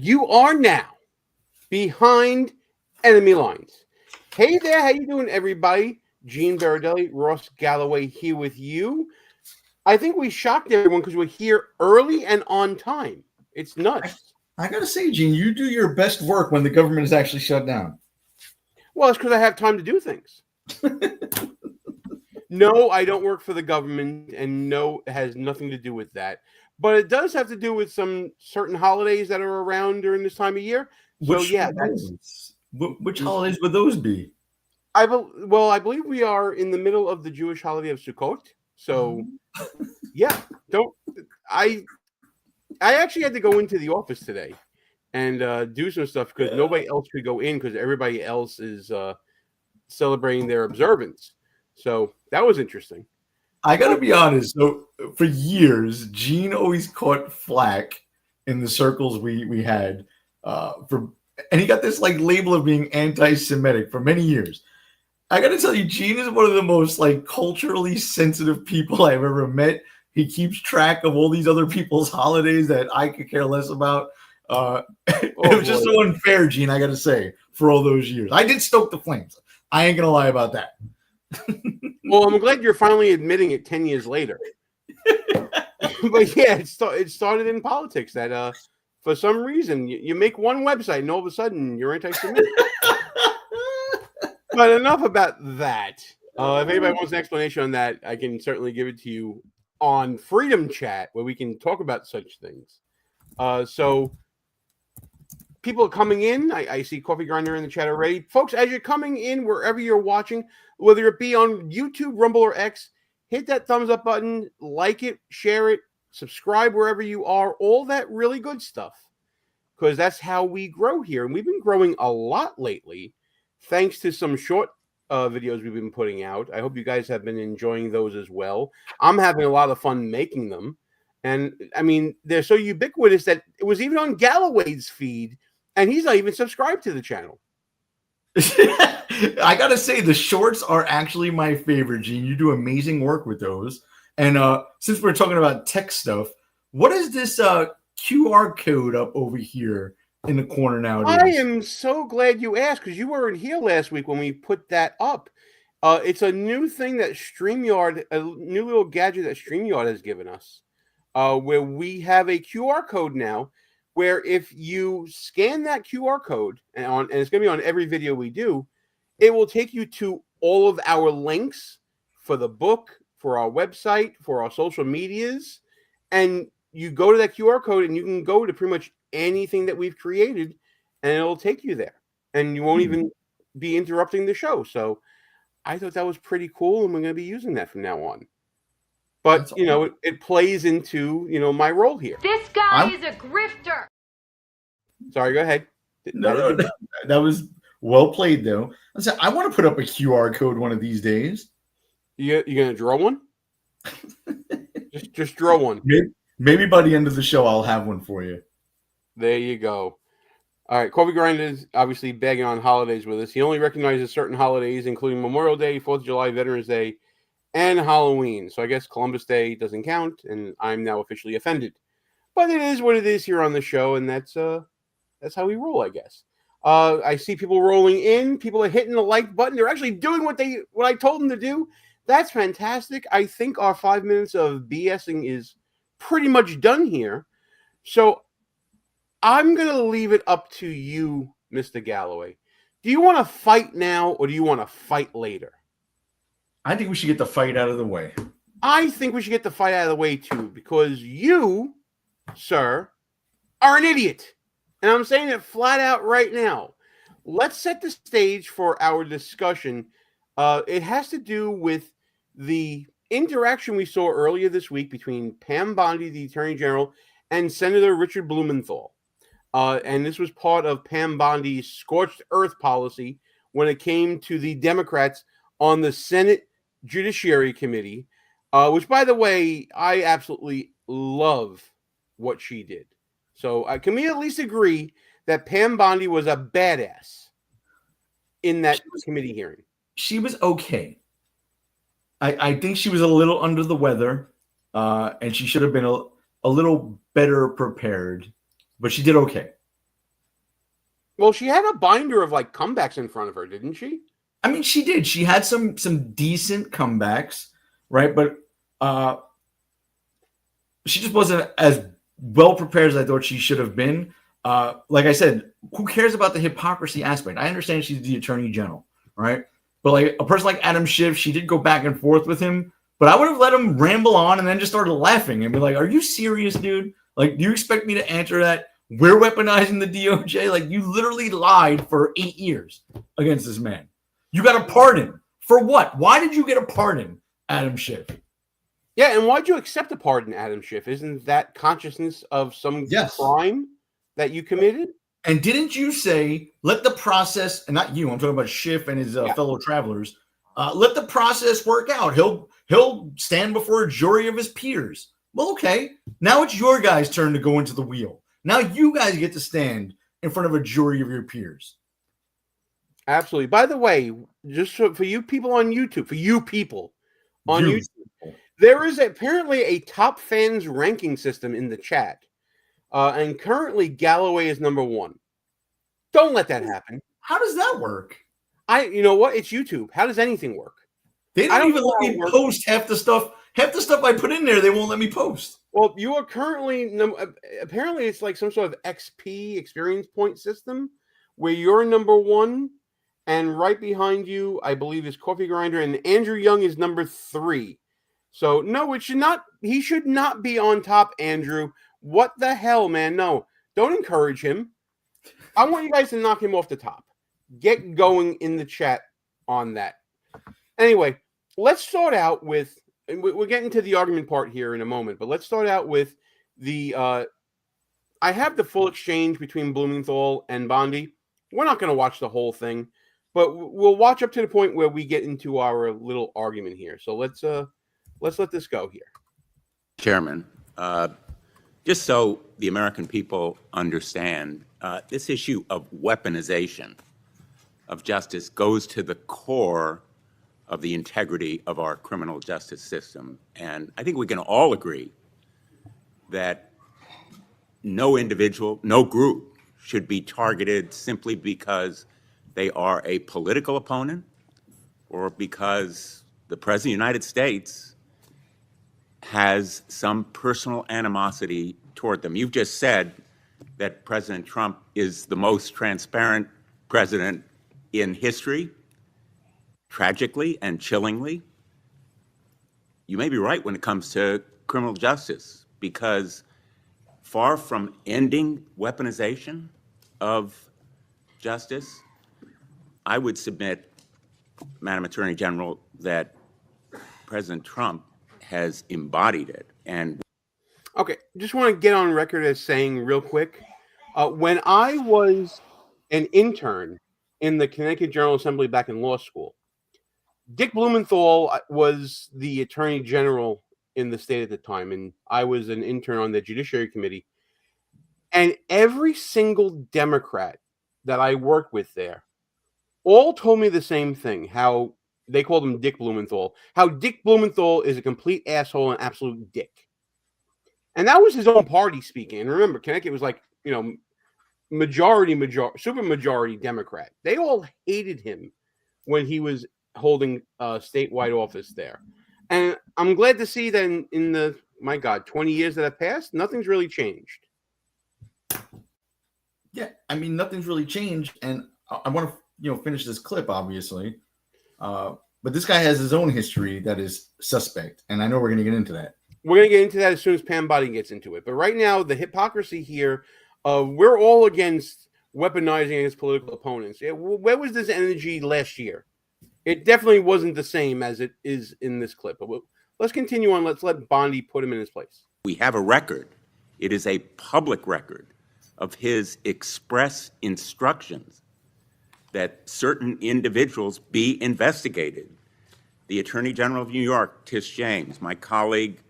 You are now behind enemy lines. Hey there, how you doing, everybody? Gene Berardelli, Ross Galloway here with you. I think we shocked everyone because we're here early and on time. It's nuts. I gotta say, Gene, you do your best work when the government is actually shut down. Well, it's because I have time to do things. No, I don't work for the government, and no, it has nothing to do with that. But it does have to do with some certain holidays that are around during this time of year. So, Which holidays would those be? I believe we are in the middle of the Jewish holiday of Sukkot. So, yeah, I actually had to go into the office today and do some stuff because nobody else could go in because everybody else is celebrating their observance. So that was interesting. I gotta be honest. So for years, Gene always caught flack in the circles we had and he got this like label of being anti-Semitic for many years. I gotta tell you, Gene is one of the most like culturally sensitive people I've ever met. He keeps track of all these other people's holidays that I could care less about. It was just so unfair, Gene, I gotta say, for all those years. I did stoke the flames. I ain't gonna lie about that. Well, I'm glad you're finally admitting it 10 years later. But yeah, it started in politics that for some reason you make one website and all of a sudden you're anti-Semitic. But enough about that. If anybody wants an explanation on that, I can certainly give it to you on Freedom Chat where we can talk about such things. So people are coming in. I see Coffee Grinder in the chat already. Folks, as you're coming in, wherever you're watching, whether it be on YouTube, Rumble, or X, hit that thumbs up button, like it, share it, subscribe wherever you are, all that really good stuff. Because that's how we grow here. And we've been growing a lot lately, thanks to some short videos we've been putting out. I hope you guys have been enjoying those as well. I'm having a lot of fun making them. And, I mean, they're so ubiquitous that it was even on Galloway's feed, and he's not even subscribed to the channel. I gotta say, the shorts are actually my favorite, Gene. You do amazing work with those. And since we're talking about tech stuff, what is this QR code up over here in the corner nowadays? I am so glad you asked because you weren't here last week when we put that up. It's a new thing that StreamYard, a new little gadget that StreamYard has given us, where we have a QR code now. Where if you scan that QR code, and it's going to be on every video we do, it will take you to all of our links for the book, for our website, for our social medias, and you go to that QR code and you can go to pretty much anything that we've created, and it'll take you there, and you won't even be interrupting the show. So I thought that was pretty cool, and we're going to be using that from now on. But, you know, it plays into, you know, my role here. This guy is a grifter. Sorry, go ahead. No, that was well played, though. I want to put up a QR code one of these days. You going to draw one? just draw one. Maybe by the end of the show, I'll have one for you. There you go. All right, Coffee Grinder is obviously begging on holidays with us. He only recognizes certain holidays, including Memorial Day, 4th of July, Veterans Day, and Halloween. So I guess Columbus Day doesn't count, and I'm now officially offended. But it is what it is here on the show, and that's how we roll, I guess. I see people rolling in. People are hitting the like button. They're actually doing what I told them to do. That's fantastic. I think our 5 minutes of BSing is pretty much done here. So I'm going to leave it up to you, Mr. Galloway. Do you want to fight now, or do you want to fight later? I think we should get the fight out of the way. I think we should get the fight out of the way, too, because you, sir, are an idiot. And I'm saying it flat out right now. Let's set the stage for our discussion. It has to do with the interaction we saw earlier this week between Pam Bondi, the Attorney General, and Senator Richard Blumenthal. And this was part of Pam Bondi's scorched earth policy when it came to the Democrats on the Senate Judiciary Committee, which, by the way, I absolutely love what she did. So can we at least agree that Pam Bondi was a badass in that committee hearing? She was okay. I think she was a little under the weather, and she should have been a little better prepared, but she did okay. Well, she had a binder of like comebacks in front of her, didn't she? I mean, she did. She had some decent comebacks, right? But she just wasn't as well prepared as I thought she should have been. Like I said, who cares about the hypocrisy aspect? I understand she's the attorney general, right? But like a person like Adam Schiff, she did go back and forth with him, but I would have let him ramble on and then just started laughing and be like, "Are you serious, dude? Like, do you expect me to answer that? We're weaponizing the DOJ? Like, you literally lied for 8 years against this man. You got a pardon for what? Why did you get a pardon, Adam Schiff?" Yeah, and why'd you accept a pardon, Adam Schiff? Isn't that consciousness of some crime that you committed? And didn't you say, let the process, and not you, I'm talking about Schiff and his fellow travelers, let the process work out. He'll stand before a jury of his peers. Well, okay. Now it's your guys' turn to go into the wheel. Now you guys get to stand in front of a jury of your peers. Absolutely. By the way, just for you people on YouTube, YouTube, there is apparently a top fans ranking system in the chat. And currently Galloway is number 1. Don't let that happen. How does that work? You know what? It's YouTube. How does anything work? They don't even let me post half the stuff. Half the stuff I put in there, they won't let me post. Well, you are currently, apparently it's like some sort of XP, experience point system, where you're number 1, and right behind you, I believe, is Coffee Grinder, and Andrew Young is number 3. So, no, he should not be on top, Andrew. What the hell, man? No, don't encourage him. I want you guys to knock him off the top. Get going in the chat on that. Anyway, let's start out with, and we're getting to the argument part here in a moment, but let's start out with the, I have the full exchange between Blumenthal and Bondi. We're not going to watch the whole thing, but we'll watch up to the point where we get into our little argument here. So let's let this go here. Chairman, just so the American people understand, this issue of weaponization of justice goes to the core of the integrity of our criminal justice system. And I think we can all agree that no individual, no group should be targeted simply because they are a political opponent or because the President of the United States has some personal animosity toward them. You've just said that President Trump is the most transparent president in history. Tragically and chillingly, you may be right when it comes to criminal justice, because far from ending weaponization of justice, I would submit, Madam Attorney General, that President Trump has embodied it. And okay, just want to get on record as saying real quick, when I was an intern in the Connecticut General Assembly back in law school, Dick Blumenthal was the attorney general in the state at the time, and I was an intern on the Judiciary Committee. And every single Democrat that I worked with there all told me the same thing, how they called him Dick Blumenthal, how Dick Blumenthal is a complete asshole and absolute dick. And that was his own party speaking. And remember, Connecticut was like, majority, super majority Democrat. They all hated him when he was holding statewide office there. And I'm glad to see that in the, my God, 20 years that have passed, nothing's really changed. Yeah, I mean, nothing's really changed. And I want to, finish this clip, obviously. But this guy has his own history that is suspect. And I know we're going to get into that. We're going to get into that as soon as Pam Bondi gets into it. But right now, the hypocrisy here, we're all against weaponizing against political opponents. Where was this energy last year? It definitely wasn't the same as it is in this clip. But let's continue on. Let's let Bondi put him in his place. we have a record. It is a public record of his express instructions that certain individuals be investigated. The Attorney General of New York, Tish James, my colleague,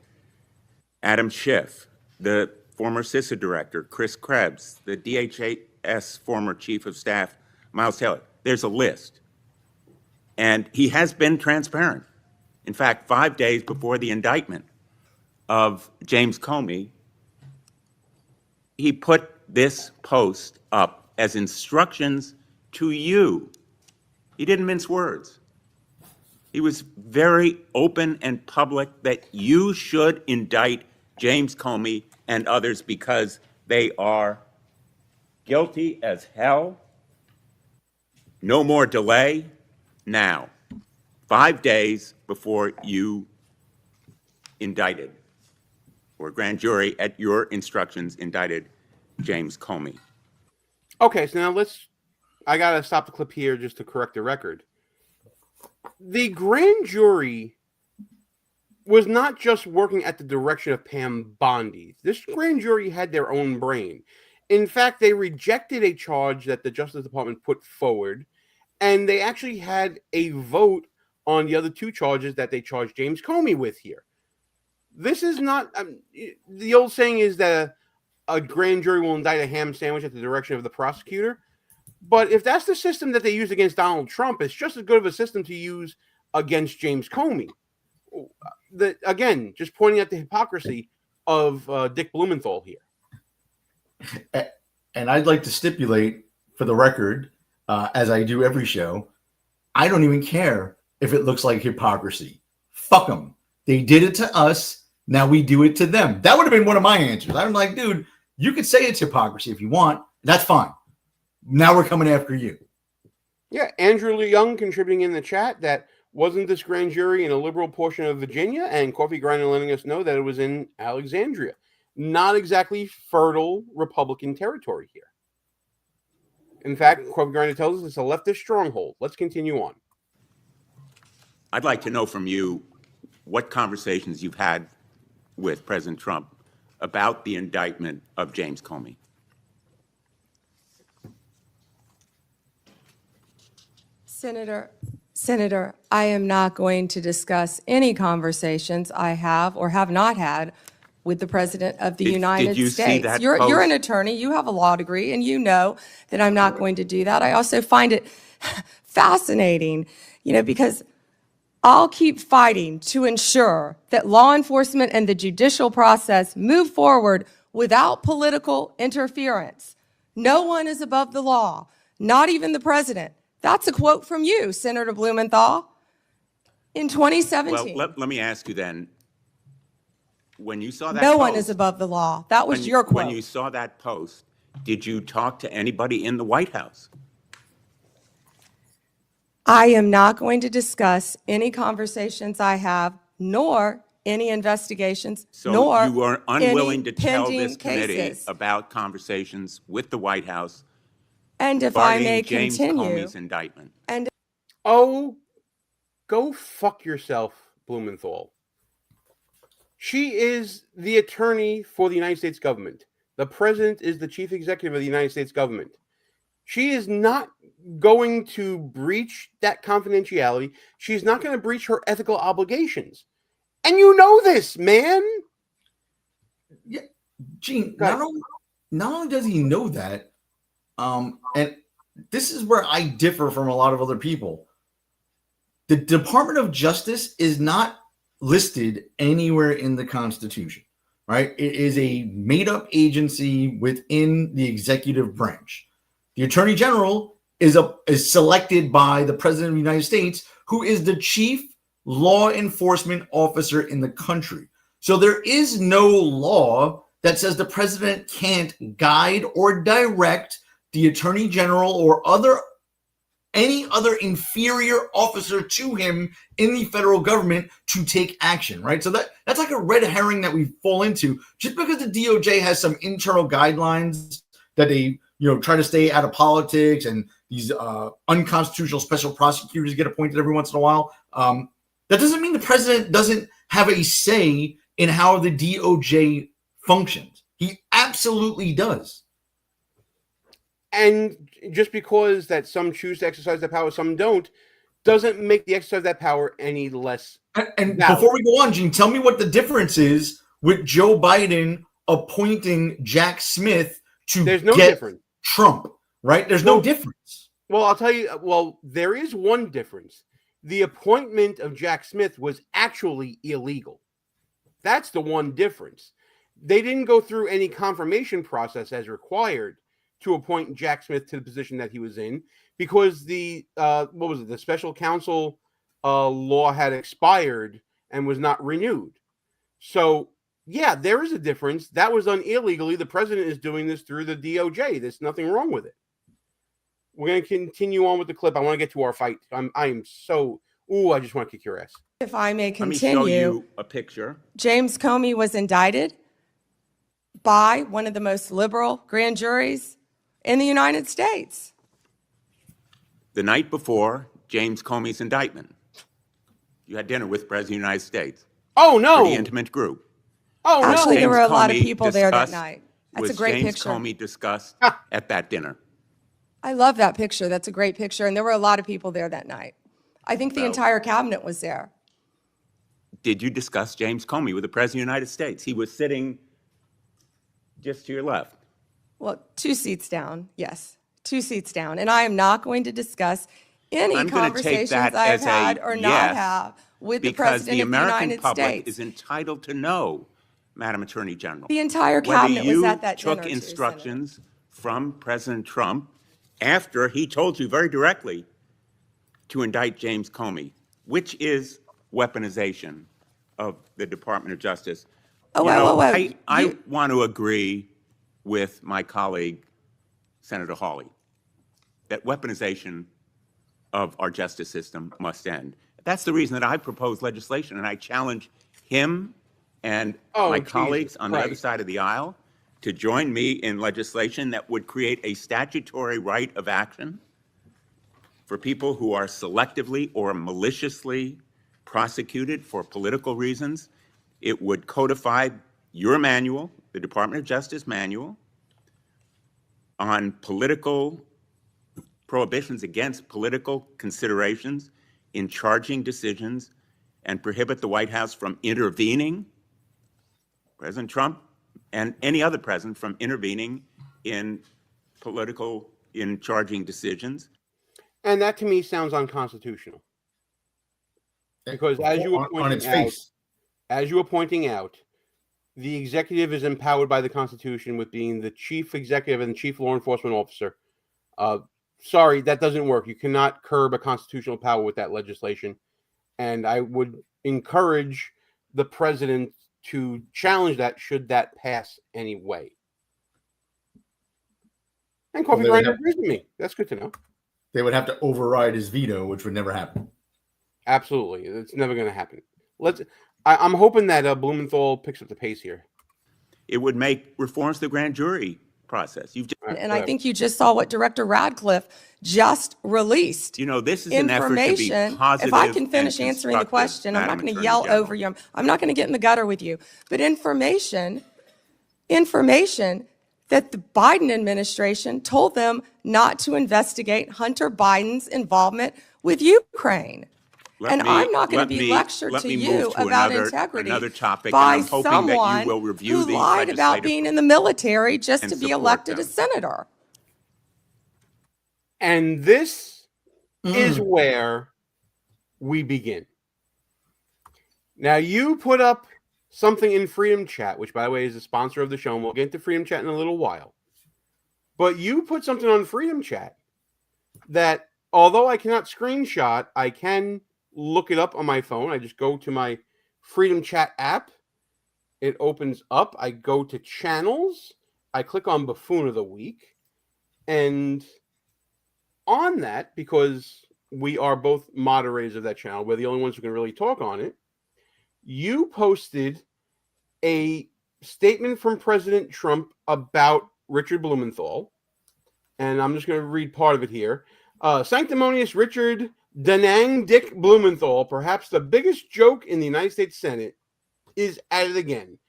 Adam Schiff, the former CISA director, Chris Krebs, the DHS former Chief of Staff, Miles Taylor. There's a list. And he has been transparent. In fact, 5 days before the indictment of James Comey, he put this post up as instructions to you. He didn't mince words. He was very open and public that you should indict James Comey and others because they are guilty as hell. No more delay. Now, 5 days before you indicted, or grand jury at your instructions indicted James Comey. Okay, so now I got to stop the clip here just to correct the record. The grand jury was not just working at the direction of Pam Bondi. This grand jury had their own brain. In fact, they rejected a charge that the Justice Department put forward, and they actually had a vote on the other two charges that they charged James Comey with here. This is not the old saying is that a grand jury will indict a ham sandwich at the direction of the prosecutor. But if that's the system that they used against Donald Trump, it's just as good of a system to use against James Comey. Again, just pointing out the hypocrisy of Dick Blumenthal here. And I'd like to stipulate for the record, as I do every show, I don't even care if it looks like hypocrisy. Fuck them. They did it to us. Now we do it to them. That would have been one of my answers. I'm like, dude, you could say it's hypocrisy if you want. That's fine. Now we're coming after you. Yeah, Andrew Young contributing in the chat that wasn't this grand jury in a liberal portion of Virginia, and Coffee Grinder letting us know that it was in Alexandria. Not exactly fertile Republican territory here. In fact, Coffee Grinder tells us it's a leftist stronghold. Let's continue on. I'd like to know from you what conversations you've had with President Trump about the indictment of James Comey. Senator, I am not going to discuss any conversations I have or have not had with the President of the United did you States. see that You're post? an attorney. You have a law degree, and you know that I'm not going to do that. I also find it fascinating, because I'll keep fighting to ensure that law enforcement and the judicial process move forward without political interference. No one is above the law, not even the president. That's a quote from you, Senator Blumenthal, in 2017. Well, let me ask you then, when you saw that No post, one is above the law. That was your quote. When you saw that post, did you talk to anybody in the White House? I am not going to discuss any conversations I have, nor any investigations, So nor you are unwilling any to tell pending this committee cases. about conversations with the White House And if I regarding may James continue, Comey's indictment. and Oh, go fuck yourself, Blumenthal. She is the attorney for the United States government. The president is the chief executive of the United States government. She is not going to breach that confidentiality. She's not going to breach her ethical obligations. And you know this, man. Yeah, Gene, not only does he know that, and this is where I differ from a lot of other people. The Department of Justice is not listed anywhere in the Constitution, right? It is a made-up agency within the executive branch. The Attorney General is selected by the President of the United States, who is the chief law enforcement officer in the country. So there is no law that says the president can't guide or direct the Attorney General or any other inferior officer to him in the federal government to take action, right? So that's like a red herring that we fall into. Just because the DOJ has some internal guidelines that they try to stay out of politics, and these unconstitutional special prosecutors get appointed every once in a while, that doesn't mean the president doesn't have a say in how the DOJ functions. He absolutely does. And just because that some choose to exercise that power, some don't, doesn't make the exercise of that power any less And valid. before we go on, Gene, tell me what the difference is with Joe Biden appointing Jack Smith to There's no get difference. Trump, right? There's no difference. Well, I'll tell you. Well, there is one difference. The appointment of Jack Smith was actually illegal. That's the one difference. They didn't go through any confirmation process as required to appoint Jack Smith to the position that he was in because the the special counsel law had expired and was not renewed. So yeah, there is a difference. That was done illegally. The president is doing this through the DOJ. There's nothing wrong with it. We're going to continue on with the clip. I want to get to our fight. I just want to kick your ass. If I may Let me continue, show you a picture. James Comey was indicted by one of the most liberal grand juries in the United States. The night before James Comey's indictment, you had dinner with the President of the United States. Oh, no. Pretty intimate group. Oh, no. Actually, there were a lot of Comey people there that discussed- night. That's a was great James picture. Comey discussed at that dinner? I love that picture. That's a great picture. And there were a lot of people there that night. I think the Well- entire cabinet was there. Did you discuss James Comey with the President of the United States? He was sitting just to your left. Well, 2 seats down, yes, 2 seats down. And I am not going to discuss any I'm going to take conversations that I have as a had or not yes, have with the because President the of the American United public States. is entitled to know, Madam Attorney General. The entire whether cabinet was you at that dinner, took too, instructions from President Trump after he told you very directly to indict James Comey, which is weaponization of the Department of Justice. Oh, You wait, know, wait, wait. I want to agree with my colleague, Senator Hawley, that weaponization of our justice system must end. That's the reason that I proposed legislation, and I challenge him and my colleagues on the other side of the aisle to join me in legislation that would create a statutory right of action for people who are selectively or maliciously prosecuted for political reasons. It would codify your manual, the Department of Justice manual, on political prohibitions against political considerations in charging decisions and prohibit the White House from intervening, President Trump and any other president from intervening in charging decisions. And that to me sounds unconstitutional. Because as you were pointing out, the executive is empowered by the Constitution with being the chief executive and chief law enforcement officer. Sorry, that doesn't work. You cannot curb a constitutional power with that legislation. And I would encourage the president to challenge that should that pass anyway. And Coffee Grinder agrees with me. That's good to know. They would have to override his veto, which would never happen. Absolutely. It's never going to happen. I'm hoping that Blumenthal picks up the pace here. It would make reforms to the grand jury process. And I think you just saw what Director Radcliffe just released. You know, this is an effort to be positive. If I can finish answering the question, I'm not going to yell over you. I'm not going to get in the gutter with you. But information that the Biden administration told them not to investigate Hunter Biden's involvement with Ukraine. I'm not going to be lectured to you about integrity by someone who lied about being in the military just to be elected a senator. And this is where we begin. Now, you put up something in Freedom Chat, which, by the way, is a sponsor of the show, and we'll get to Freedom Chat in a little while. But you put something on Freedom Chat that, although I cannot screenshot, I can look it up on my phone. I just go to my Freedom Chat app. It opens up. I go to channels. I click on Buffoon of the Week. And on that, because we are both moderators of that channel, we're the only ones who can really talk on it, you posted a statement from President Trump about Richard Blumenthal. And I'm just going to read part of it here. Sanctimonious Richard Danang Dick Blumenthal, perhaps the biggest joke in the United States Senate, is at it again.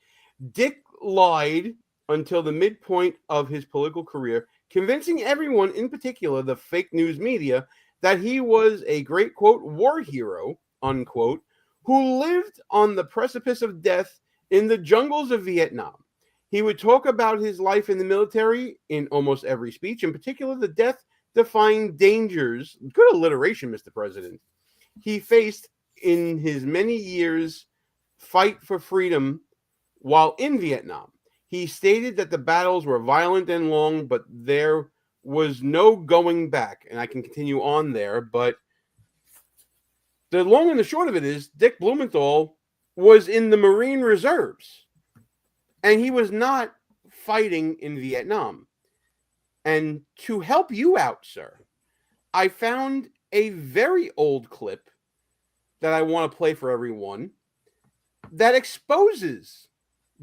Dick lied until the midpoint of his political career, convincing everyone, in particular the fake news media, that he was a great, quote, war hero, unquote, who lived on the precipice of death in the jungles of Vietnam. He would talk about his life in the military in almost every speech, in particular the death-defying dangers, good alliteration, Mr. President, he faced in his many years fight for freedom while in Vietnam. He He stated that the battles were violent and long, but there was no going back. And I can continue on there, but the long and the short of it is Dick Blumenthal was in the Marine Reserves, and he was not fighting in Vietnam. And to help you out, sir, I found a very old clip that I want to play for everyone that exposes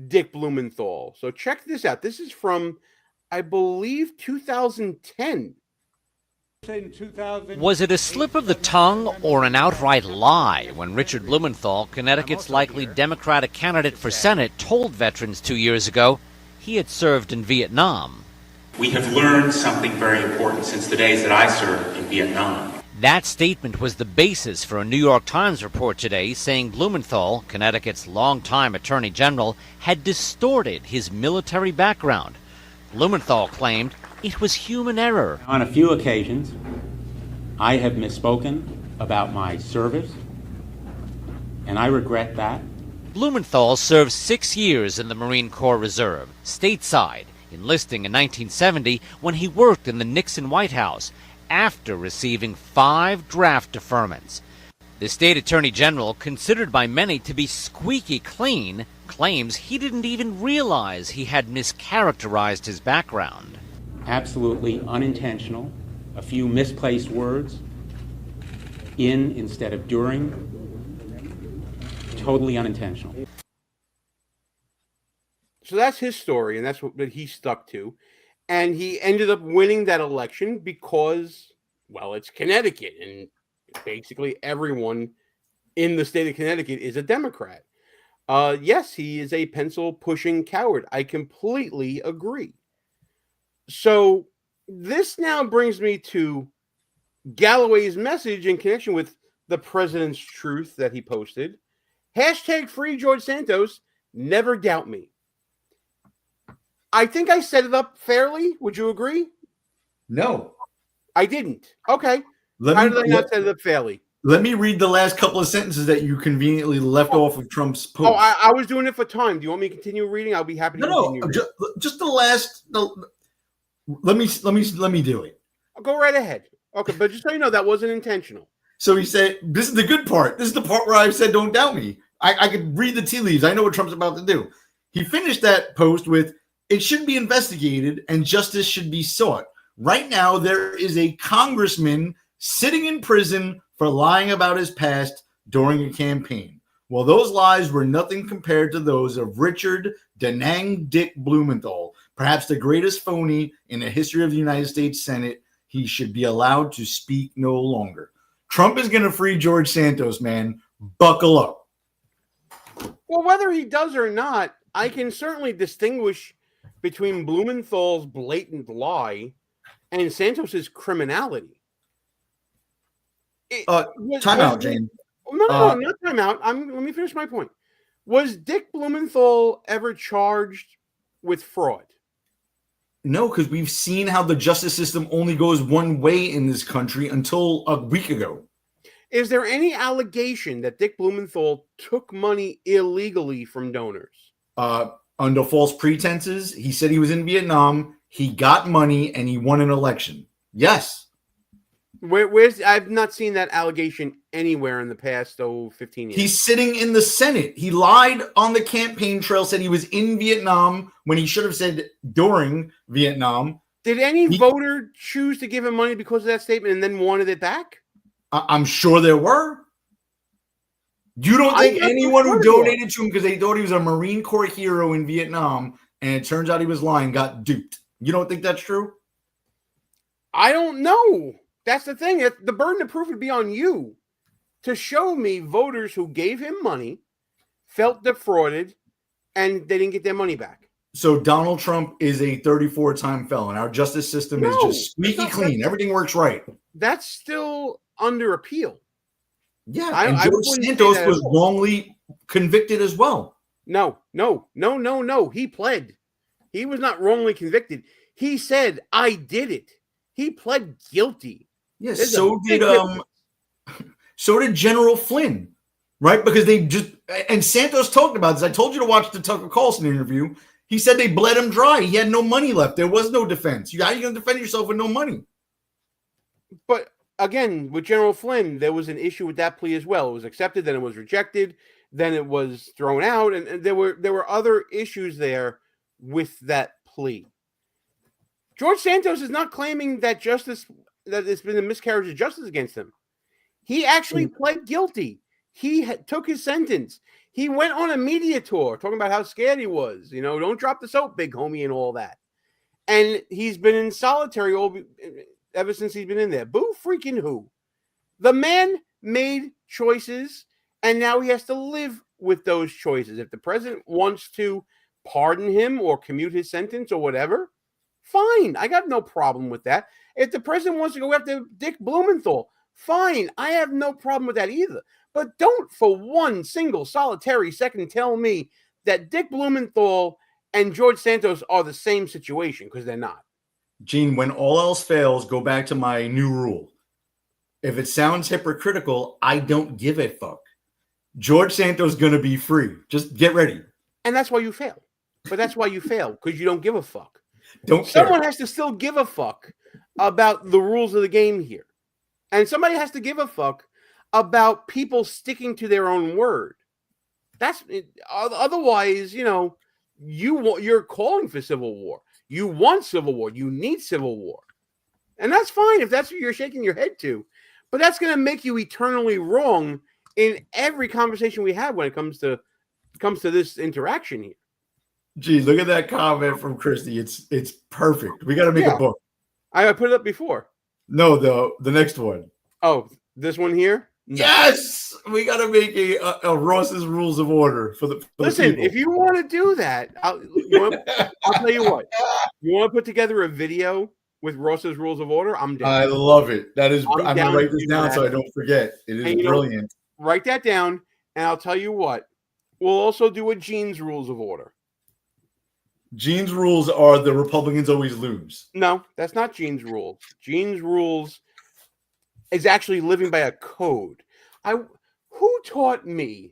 Dick Blumenthal. So check this out. This is from, I believe, 2010. Was it a slip of the tongue or an outright lie when Richard Blumenthal, Connecticut's likely Democratic candidate for Senate, told veterans 2 years ago he had served in Vietnam? We have learned something very important since the days that I served in Vietnam. That statement was the basis for a New York Times report today saying Blumenthal, Connecticut's longtime attorney general, had distorted his military background. Blumenthal claimed it was human error. On a few occasions, I have misspoken about my service, and I regret that. Blumenthal served 6 years in the Marine Corps Reserve, stateside, enlisting in 1970 when he worked in the Nixon White House after receiving 5 draft deferments. The state attorney general, considered by many to be squeaky clean, claims he didn't even realize he had mischaracterized his background. Absolutely unintentional, a few misplaced words, in instead of during, totally unintentional. So that's his story, and that's what he stuck to. And he ended up winning that election because, well, it's Connecticut, and basically everyone in the state of Connecticut is a Democrat. Yes, he is a pencil-pushing coward. I completely agree. So this now brings me to Galloway's message in connection with the president's truth that he posted. Hashtag free George Santos, never doubt me. I think I set it up fairly. Would you agree? No. I didn't. Okay. How did I not set it up fairly? Let me read the last couple of sentences that you conveniently left off of Trump's post. Oh, I was doing it for time. Do you want me to continue reading? I'll be happy to continue reading. Just the last. Let me do it. I'll go right ahead. Okay, but just so you know, that wasn't intentional. So he said, this is the good part. This is the part where I said, don't doubt me. I could read the tea leaves. I know what Trump's about to do. He finished that post with, it should be investigated and justice should be sought. Right now, there is a congressman sitting in prison for lying about his past during a campaign. Well, those lies were nothing compared to those of Richard Denang Dick Blumenthal, perhaps the greatest phony in the history of the United States Senate. He should be allowed to speak no longer. Trump is going to free George Santos, man. Buckle up. Well, whether he does or not, I can certainly distinguish between Blumenthal's blatant lie and Santos's criminality. Time out, Jane. No, not time out. Let me finish my point. Was Dick Blumenthal ever charged with fraud? No, because we've seen how the justice system only goes one way in this country until a week ago. Is there any allegation that Dick Blumenthal took money illegally from donors? Under false pretenses. He said he was in Vietnam. He got money and he won an election. Yes. Where's I've not seen that allegation anywhere in the past 15 years. He's sitting in the Senate. He lied on the campaign trail, said he was in Vietnam when he should have said during Vietnam. Did any voter choose to give him money because of that statement and then wanted it back? I'm sure there were. You don't think anyone who donated to him because they thought he was a Marine Corps hero in Vietnam and it turns out he was lying got duped? You don't think that's true? I don't know. That's the thing. The burden of proof would be on you to show me voters who gave him money, felt defrauded, and they didn't get their money back. So Donald Trump is a 34-time felon. Our justice system is just squeaky clean. Everything works right. That's still under appeal. Yeah, and George Santos was wrongly convicted as well. No. He pled. He was not wrongly convicted. He said, I did it. He pled guilty. Yes, so did General Flynn, right? Because they just, and Santos talked about this. I told you to watch the Tucker Carlson interview. He said they bled him dry. He had no money left. There was no defense. How are you going to defend yourself with no money? But again, with General Flynn, there was an issue with that plea as well. It was accepted, then it was rejected, then it was thrown out, and there were other issues there with that plea. George Santos is not claiming that it's been a miscarriage of justice against him. He actually pled guilty. He took his sentence. He went on a media tour talking about how scared he was. Don't drop the soap, big homie, and all that. And he's been in solitary ever since he's been in there. Boo freaking who? The man made choices, and now he has to live with those choices. If the president wants to pardon him or commute his sentence or whatever, fine. I got no problem with that. If the president wants to go after Dick Blumenthal, fine. I have no problem with that either. But don't for one single solitary second tell me that Dick Blumenthal and George Santos are the same situation, because they're not. Gene, when all else fails, go back to my new rule. If it sounds hypocritical, I don't give a fuck. George Santos is going to be free. Just get ready. And that's why you fail. But that's why you fail, because you don't give a fuck. Someone has to still give a fuck about the rules of the game here. And somebody has to give a fuck about people sticking to their own word. That's it. Otherwise, you're calling for civil war. You want civil war. You need civil war. And that's fine if that's what you're shaking your head to. But that's going to make you eternally wrong in every conversation we have when it comes to this interaction here. Gee, look at that comment from Christy. It's perfect. We got to make a book. I put it up before. No, the next one. Oh, this one here? No. Yes, we got to make a Ross's Rules of Order for the Listen, people. if you want to do that, I'll tell you what. You want to put together a video with Ross's Rules of Order? I'm down. I love it. That is, I'm going to write this down so I don't forget. It is brilliant. Write that down, and I'll tell you what. We'll also do a Gene's Rules of Order. Gene's rules are the Republicans always lose. No, that's not Gene's rules. Gene's rules is actually living by a code. Who taught me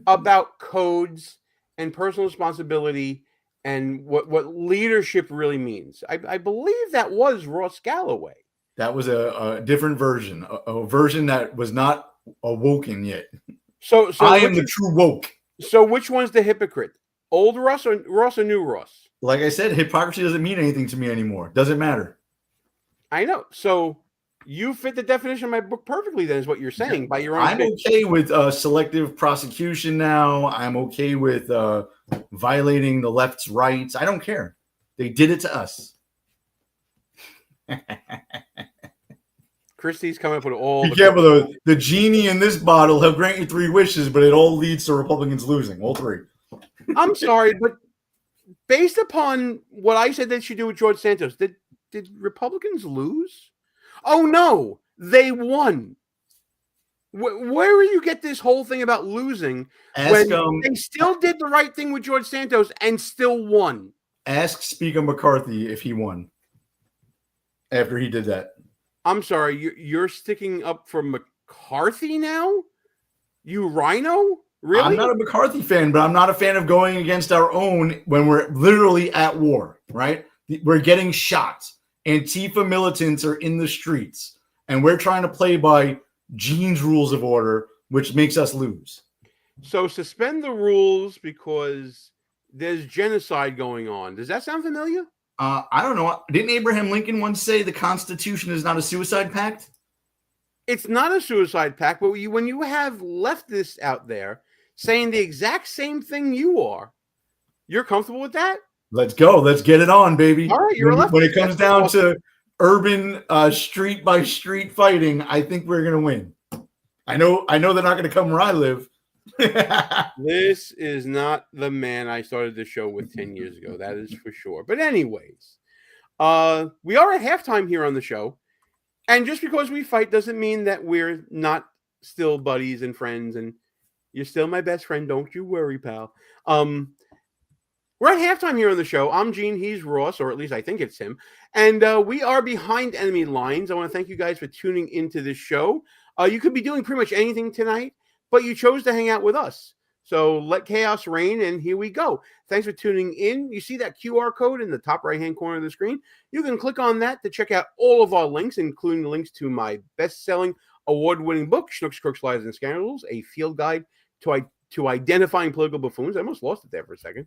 about codes and personal responsibility and what leadership really means? I believe that was Ross Galloway. That was a different version, a version that was not awoken yet. So I am the true woke. So which one's the hypocrite? Old Ross or new Ross? Like I said, hypocrisy doesn't mean anything to me anymore. Doesn't matter. I know. So you fit the definition of my book perfectly, then, is what you're saying, by your own. I'm okay with selective prosecution now. I'm okay with violating the left's rights. I don't care. They did it to us. Christie's coming up with all Be careful, though. The genie in this bottle, he'll grant you 3 wishes, but it all leads to Republicans losing. All 3. I'm sorry, but based upon what I said they should do with George Santos, did Republicans lose? Oh, no, they won. Where will you get this whole thing about losing when they still did the right thing with George Santos and still won? Ask Speaker McCarthy if he won after he did that. I'm sorry, you're sticking up for McCarthy now? You rhino? Really? I'm not a McCarthy fan, but I'm not a fan of going against our own when we're literally at war, right? We're getting shot. Antifa militants are in the streets, and we're trying to play by Gene's Rules of Order, which makes us lose. So suspend the rules because there's genocide going on. Does that sound familiar? I don't know. Didn't Abraham Lincoln once say the Constitution is not a suicide pact? It's not a suicide pact, but when you have leftists out there saying the exact same thing you are, you're comfortable with that? Let's go. Let's get it on, baby. All right, you're a leftist. When it comes down to urban street by street fighting, I think we're gonna win. I know they're not gonna come where I live. This is not the man I started the show with 10 years ago. That is for sure. But anyways, we are at halftime here on the show. And just because we fight doesn't mean that we're not still buddies and friends. And you're still my best friend. Don't you worry, pal. We're at halftime here on the show. I'm Gene. He's Ross, or at least I think it's him. And we are behind enemy lines. I want to thank you guys for tuning into this show. You could be doing pretty much anything tonight, but you chose to hang out with us. So let chaos reign, and here we go. Thanks for tuning in. You see that QR code in the top right-hand corner of the screen? You can click on that to check out all of our links, including links to my best-selling, award-winning book, Schnooks, Crooks, Lies, and Scandals, a field guide to identifying political buffoons. I almost lost it there for a second.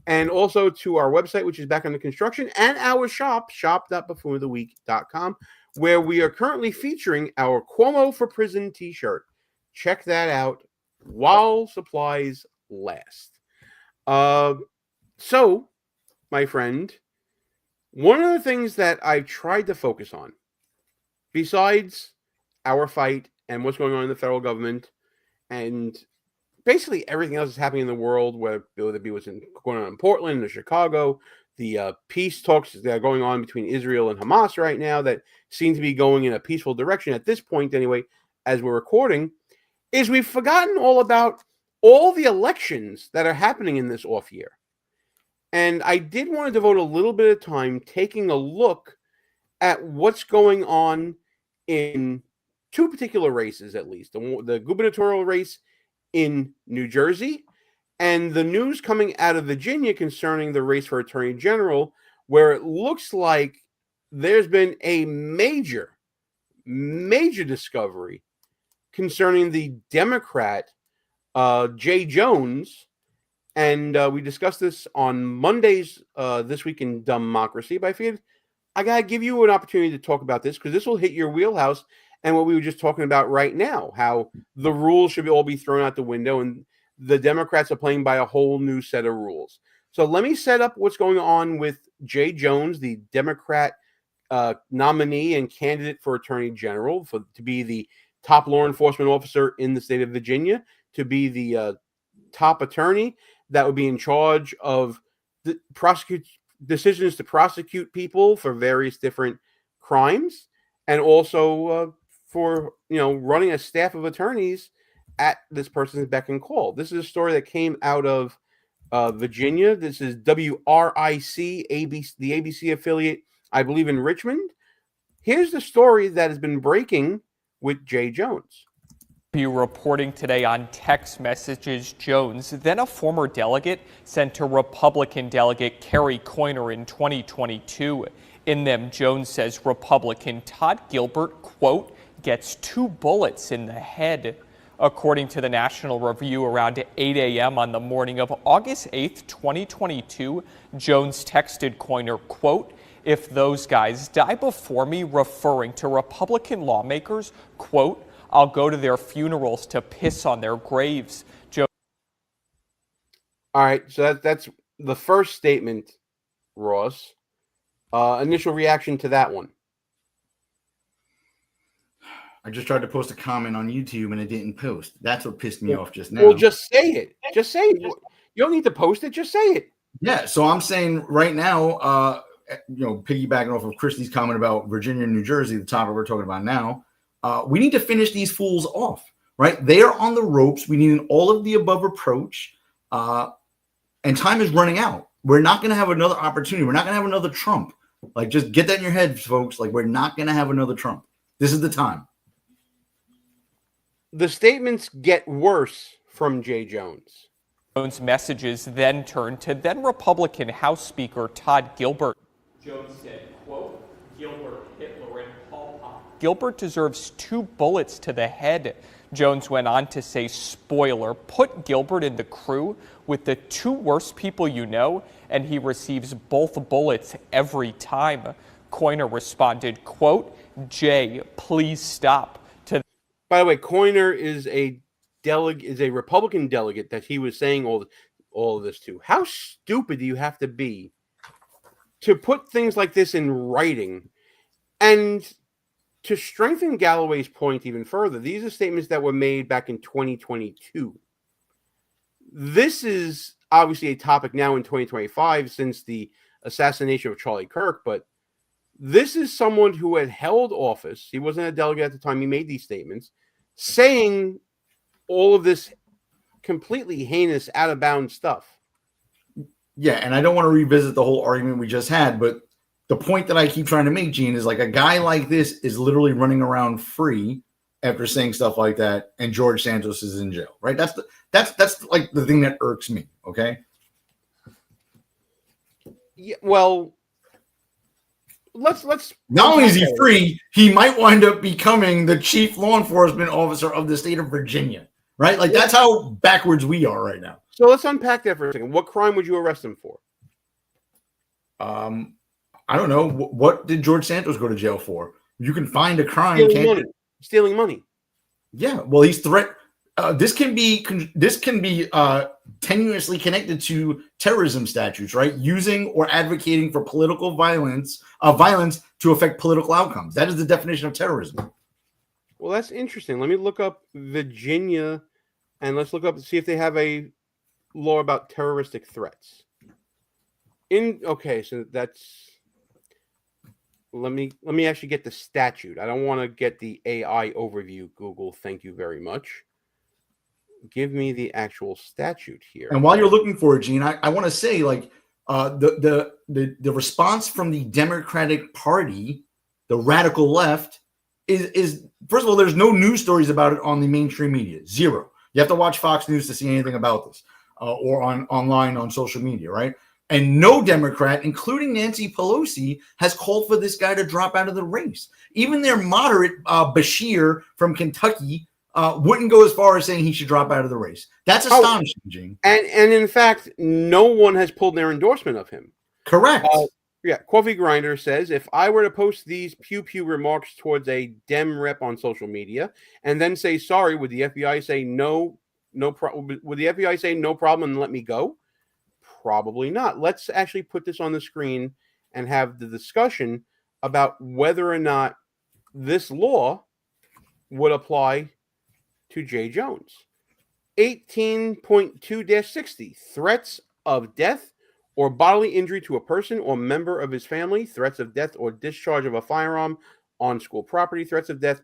And also to our website, which is back under construction, and our shop, shop.buffoonertheweek.com, where we are currently featuring our Cuomo for Prison t-shirt. Check that out while supplies last. So, my friend, one of the things that I've tried to focus on, besides our fight and what's going on in the federal government, and basically everything else that's happening in the world, whether it be what's going on in Portland or Chicago, the peace talks that are going on between Israel and Hamas right now that seem to be going in a peaceful direction at this point anyway, as we're recording, is we've forgotten all about all the elections that are happening in this off year. And I did want to devote a little bit of time taking a look at what's going on in two particular races, at least. The gubernatorial race in New Jersey and the news coming out of Virginia concerning the race for Attorney General, where it looks like there's been a major discovery concerning the Democrat, Jay Jones. And we discussed this on Mondays this week in Democracy, but I figured I got to give you an opportunity to talk about this because this will hit your wheelhouse and what we were just talking about right now, how the rules should all be thrown out the window and the Democrats are playing by a whole new set of rules. So let me set up what's going on with Jay Jones, the Democrat nominee and candidate for Attorney General, to be the top law enforcement officer in the state of Virginia, to be the top attorney that would be in charge of the decisions to prosecute people for various different crimes, and also for running a staff of attorneys at this person's beck and call. This is a story that came out of Virginia. This is WRIC, the ABC affiliate, I believe, in Richmond. Here's the story that has been breaking with Jay Jones. Be reporting today on text messages Jones, then a former delegate, sent to Republican delegate Kerry Coyner in 2022. In them, Jones says Republican Todd Gilbert, quote, gets 2 bullets in the head. According to the National Review, around 8 a.m. on the morning of August 8th, 2022, Jones texted Coyner, quote, if those guys die before me, referring to Republican lawmakers, quote, I'll go to their funerals to piss on their graves. All right, so that's the first statement, Ross. Initial reaction to that one. I just tried to post a comment on YouTube and it didn't post. That's what pissed me off just now. Well, just say it. Just say it. You don't need to post it. Just say it. Yeah. So I'm saying right now, piggybacking off of Christy's comment about Virginia and New Jersey, the topic we're talking about now, we need to finish these fools off, right? They are on the ropes. We need an all of the above approach. And time is running out. We're not going to have another opportunity. We're not going to have another Trump. Like, just get that in your head, folks. Like, we're not going to have another Trump. This is the time. The statements get worse from Jay Jones. Jones' messages then turned to then Republican House Speaker Todd Gilbert. Jones said, quote, Gilbert, Hitler, and Paul Pot. Gilbert deserves 2 bullets to the head. Jones went on to say, spoiler, put Gilbert in the crew with the 2 worst people you know, and he receives both bullets every time. Coyner responded, quote, Jay, please stop. By the way, Coyner is a Republican delegate that he was saying all of this to. How stupid do you have to be to put things like this in writing? And to strengthen Galloway's point even further, these are statements that were made back in 2022. This is obviously a topic now in 2025 since the assassination of Charlie Kirk, but this is someone who had held office. He wasn't a delegate at the time he made these statements, saying all of this completely heinous, out of bounds stuff. Yeah, and I don't want to revisit the whole argument we just had, but the point that I keep trying to make, Gene, is like a guy like this is literally running around free after saying stuff like that, and George Santos is in jail, right? That's like the thing that irks me. Okay. Yeah, well, let's not only is he free, he might wind up becoming the chief law enforcement officer of the state of Virginia, right? Like that's how backwards we are right now. So let's unpack that for a second. What crime would you arrest him for? I don't know. What did George Santos go to jail for? You can find a crime. Stealing money. Yeah. Well, he's this can be tenuously connected to terrorism statutes, right? Using or advocating for political violence to affect political outcomes. That is the definition of terrorism. Well, that's interesting. Let me look up Virginia, and let's look up and see if they have a law about terroristic threats. So that's. Let me actually get the statute. I don't want to get the AI overview. Google, thank you very much. Give me the actual statute here. And while you're looking for it, Gene, I want to say, like, the response from the Democratic Party, the radical left, is first of all, there's no news stories about it on the mainstream media. Zero. You have to watch Fox News to see anything about this, or online on social media, right? And no Democrat, including Nancy Pelosi, has called for this guy to drop out of the race. Even their moderate Bashir from Kentucky wouldn't go as far as saying he should drop out of the race. That's astonishing, Gene. And in fact, no one has pulled their endorsement of him. Correct. Coffee Grinder says, if I were to post these pew-pew remarks towards a Dem rep on social media and then say sorry, would the FBI say would the FBI say no problem and let me go? Probably not. Let's actually put this on the screen and have the discussion about whether or not this law would apply to Jay Jones. 18.2-60, threats of death or bodily injury to a person or member of his family, threats of death or discharge of a firearm on school property, threats of death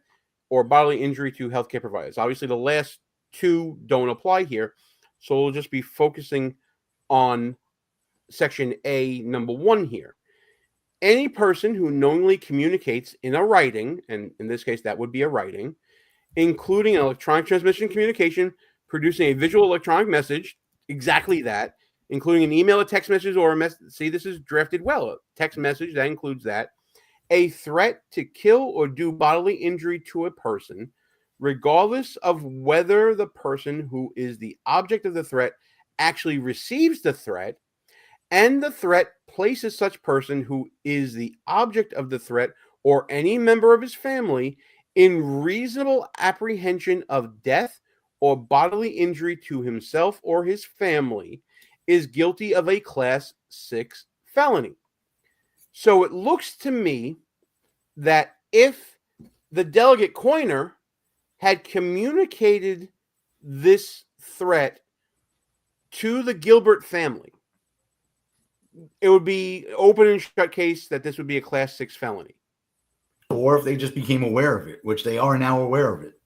or bodily injury to healthcare providers. Obviously, the last two don't apply here, so we'll just be focusing on section A, number 1 here. Any person who knowingly communicates in a writing, and in this case, that would be a writing, including an electronic transmission communication, producing a visual electronic message, exactly that, including an email, a text message, or a message. See, this is drafted well. A text message, that includes that. A threat to kill or do bodily injury to a person, regardless of whether the person who is the object of the threat actually receives the threat, and the threat places such person who is the object of the threat or any member of his family in reasonable apprehension of death or bodily injury to himself or his family, is guilty of a Class 6 felony. So it looks to me that if the delegate Coiner had communicated this threat to the Gilbert family, it would be open and shut case that this would be a Class 6 felony. Or if they just became aware of it, which they are now aware of it.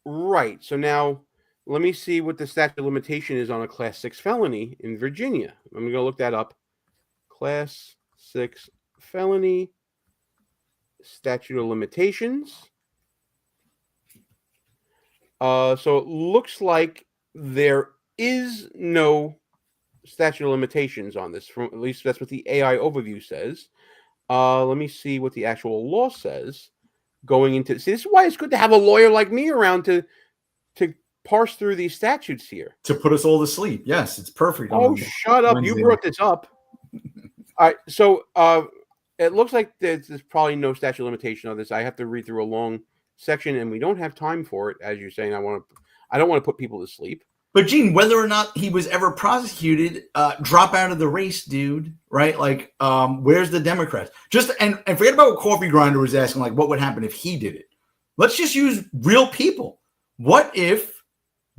Right. So now let me see what the statute of limitation is on a Class 6 felony in Virginia. I'm going to look that up. Class 6 felony statute of limitations. So it looks like there is no statute of limitations on this. From at least that's what the AI overview says. Let me see what the actual law says. Going into this is why it's good to have a lawyer like me around to parse through these statutes here. To put us all to sleep. Yes, it's perfect. Oh, shut up. You brought this up. All right. So it looks like there's probably no statute of limitation on this. I have to read through a long section, and we don't have time for it, as you're saying. I don't want to put people to sleep. But Gene, whether or not he was ever prosecuted, drop out of the race, dude. Right? Like, where's the Democrats? And forget about what Coffee Grinder was asking, like, what would happen if he did it? Let's just use real people. What if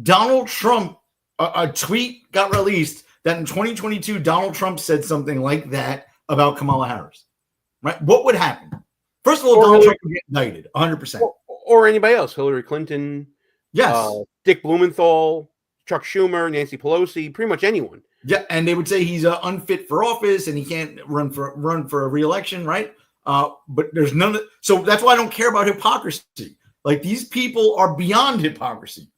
Donald Trump, a tweet got released that in 2022, Donald Trump said something like that about Kamala Harris? Right? What would happen? First of all, Donald Trump would get indicted, 100%. Or anybody else. Hillary Clinton. Yes. Dick Blumenthal, Chuck Schumer, Nancy Pelosi, pretty much anyone. Yeah, and they would say he's unfit for office and he can't run for a re-election, right? But there's none of, so that's why I don't care about hypocrisy. Like, these people are beyond hypocrisy.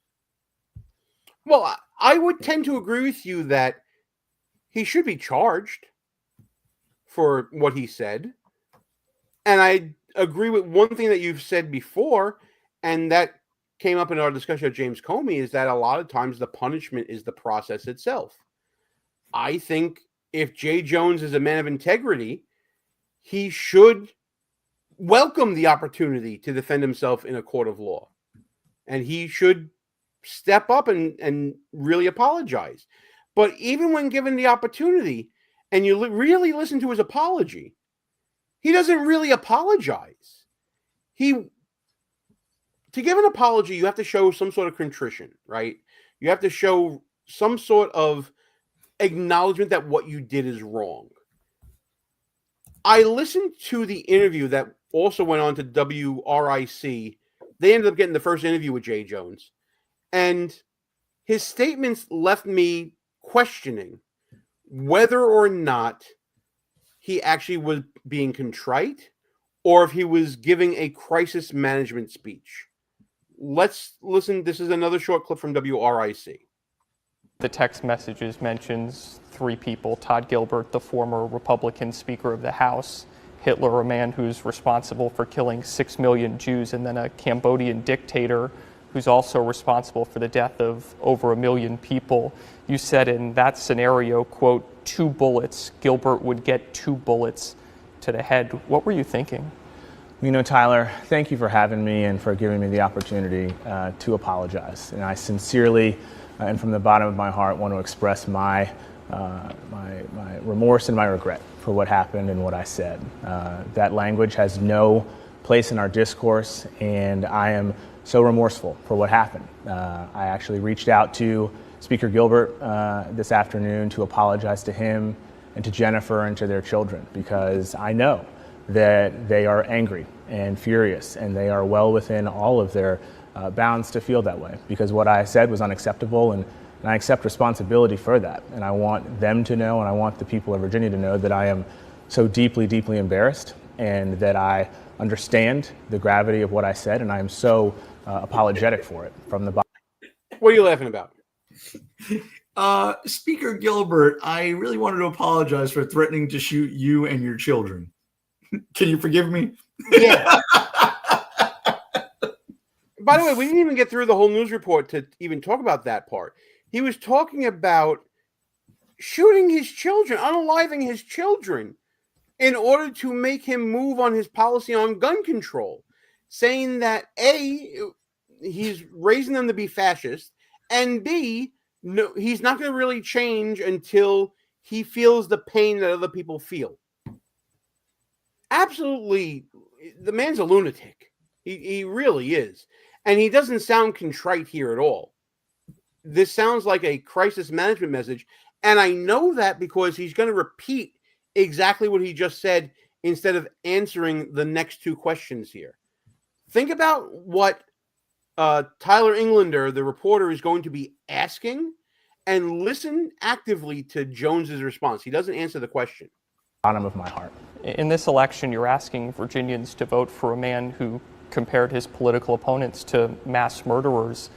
Well, I would tend to agree with you that he should be charged for what he said. And I agree with one thing that you've said before, and that came up in our discussion of James Comey, is that a lot of times the punishment is the process itself. I think if Jay Jones is a man of integrity, he should welcome the opportunity to defend himself in a court of law. And he should step up and really apologize. But even when given the opportunity, and you really listen to his apology, he doesn't really apologize. To give an apology, you have to show some sort of contrition, right? You have to show some sort of acknowledgement that what you did is wrong. I listened to the interview that also went on to WRIC. They ended up getting the first interview with Jay Jones. And his statements left me questioning whether or not he actually was being contrite or if he was giving a crisis management speech. Let's listen. This is another short clip from WRIC. The text messages mentions three people: Todd Gilbert, the former Republican Speaker of the House; Hitler, a man who's responsible for killing 6 million Jews; and then a Cambodian dictator who's also responsible for the death of over 1 million people. You said in that scenario, quote, 2 bullets, Gilbert would get 2 bullets to the head. What were you thinking? You know, Tyler, thank you for having me and for giving me the opportunity to apologize. And I sincerely and from the bottom of my heart want to express my remorse and my regret for what happened and what I said. That language has no place in our discourse, and I am so remorseful for what happened. I actually reached out to Speaker Gilbert this afternoon to apologize to him and to Jennifer and to their children, because I know that they are angry and furious, and they are well within all of their bounds to feel that way, because what I said was unacceptable, and I accept responsibility for that. And I want them to know, and I want the people of Virginia to know, that I am so deeply, deeply embarrassed, and that I understand the gravity of what I said, and I am so apologetic for it from the bottom. What are you laughing about? Speaker Gilbert, I really wanted to apologize for threatening to shoot you and your children. Can you forgive me? Yeah. By the way, we didn't even get through the whole news report to even talk about that part. He was talking about shooting his children, unaliving his children, in order to make him move on his policy on gun control, saying that A, he's raising them to be fascist, and B, no, he's not going to really change until he feels the pain that other people feel. Absolutely, the man's a lunatic. He really is. And he doesn't sound contrite here at all. This sounds like a crisis management message. And I know that because he's going to repeat exactly what he just said instead of answering the next 2 questions here. Think about what Tyler Englander, the reporter, is going to be asking, and listen actively to Jones's response. He doesn't answer the question. Bottom of my heart. In this election, you're asking Virginians to vote for a man who compared his political opponents to mass murderers.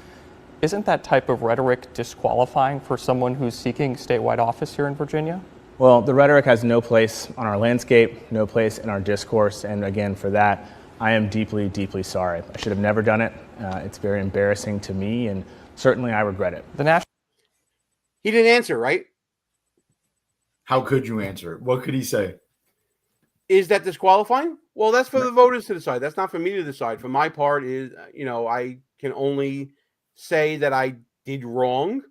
Isn't that type of rhetoric disqualifying for someone who's seeking statewide office here in Virginia? Well, the rhetoric has no place on our landscape, no place in our discourse, and again, for that, I am deeply, deeply sorry. I should have never done it. It's very embarrassing to me, and certainly I regret it. He didn't answer, right? How could you answer it? What could he say? Is that disqualifying? Well, that's for the voters to decide. That's not for me to decide. For my part, is I can only say that I did wrong.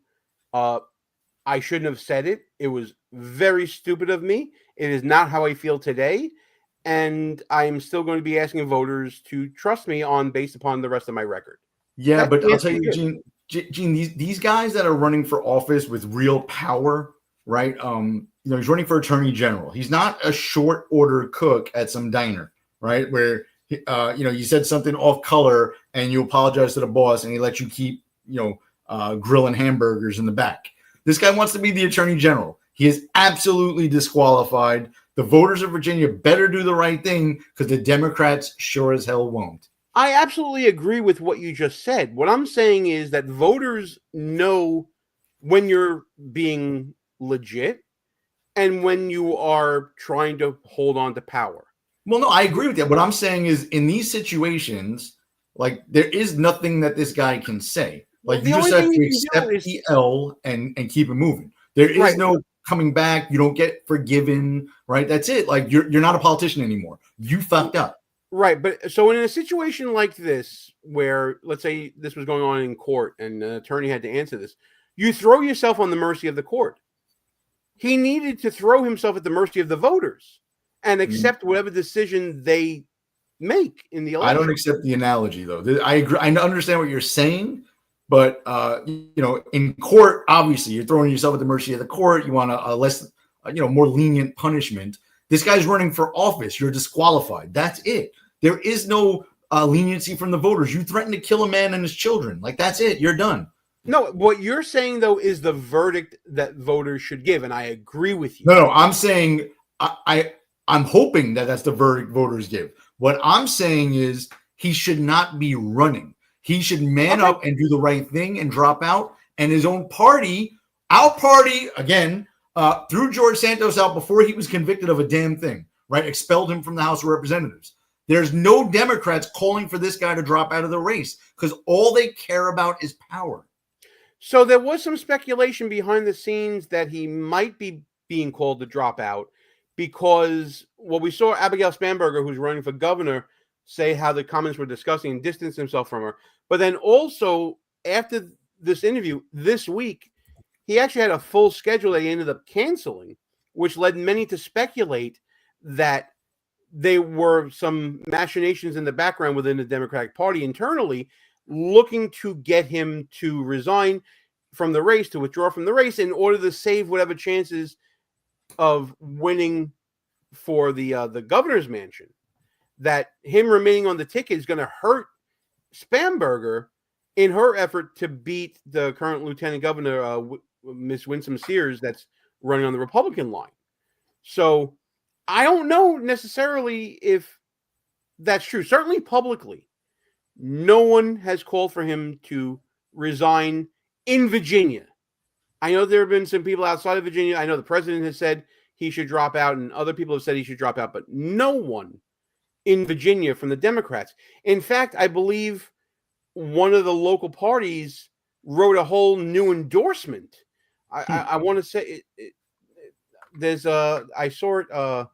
I shouldn't have said it. It was very stupid of me. It is not how I feel today, and I am still going to be asking voters to trust me based upon the rest of my record. Yeah, but I'll tell you, Gene, these guys that are running for office with real power, right? He's running for attorney general. He's not a short order cook at some diner, right? Where you said something off color and you apologize to the boss and he lets you keep grilling hamburgers in the back. This guy wants to be the attorney general. He is absolutely disqualified. The voters of Virginia better do the right thing, because the Democrats sure as hell won't. I absolutely agree with what you just said. What I'm saying is that voters know when you're being legit and when you are trying to hold on to power. Well, no, I agree with that. What I'm saying is, in these situations, like, there is nothing that this guy can say. Like, Well, the you just only have thing to you can accept do is the L and keep it moving. There is Right. no coming back. You don't get forgiven, right? That's it. Like, you're not a politician anymore. You fucked up. right. But so in a situation like this, where let's say this was going on in court and an attorney had to answer this, you throw yourself on the mercy of the court. He needed to throw himself at the mercy of the voters and accept whatever decision they make in the election. I don't accept the analogy, though. I agree. I understand what you're saying, but in court, obviously, you're throwing yourself at the mercy of the court. You want a less, more lenient punishment. This guy's running for office. You're disqualified. That's it. There is no leniency from the voters. You threatened to kill a man and his children. Like, that's it. You're done. No, what you're saying, though, is the verdict that voters should give, and I agree with you. No, I'm saying I'm hoping that that's the verdict voters give. What I'm saying is he should not be running. He should man up and do the right thing and drop out. And his own party, our party, again, threw George Santos out before he was convicted of a damn thing, right? Expelled him from the House of Representatives. There's no Democrats calling for this guy to drop out of the race because all they care about is power. So there was some speculation behind the scenes that he might be being called to drop out because, well, we saw Abigail Spanberger, who's running for governor, say how the comments were disgusting and distance himself from her. But then also, after this interview this week, he actually had a full schedule that he ended up canceling, which led many to speculate that there were some machinations in the background within the Democratic Party internally looking to get him to resign from the race, to withdraw from the race in order to save whatever chances of winning for the governor's mansion. That him remaining on the ticket is going to hurt Spanberger in her effort to beat the current lieutenant governor, Miss Winsome Sears, that's running on the Republican line. So I don't know necessarily if that's true. Certainly publicly, no one has called for him to resign in Virginia. I know there have been some people outside of Virginia. I know the president has said he should drop out, and other people have said he should drop out, but no one in Virginia from the Democrats. In fact, I believe one of the local parties wrote a whole new endorsement. I want to say there's I saw it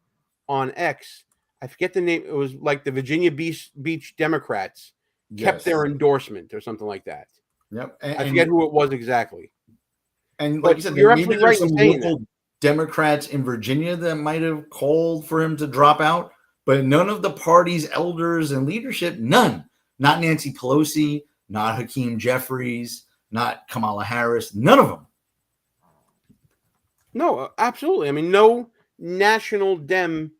on X. I forget the name. It was like the Virginia Beach Democrats kept their endorsement or something like that. Yep. I forget who it was exactly. And but like you said, you're maybe absolutely right there's in some saying local that. Democrats in Virginia that might have called for him to drop out, but none of the party's elders and leadership, none. Not Nancy Pelosi, not Hakeem Jeffries, not Kamala Harris, none of them. No, absolutely. I mean, no national Dem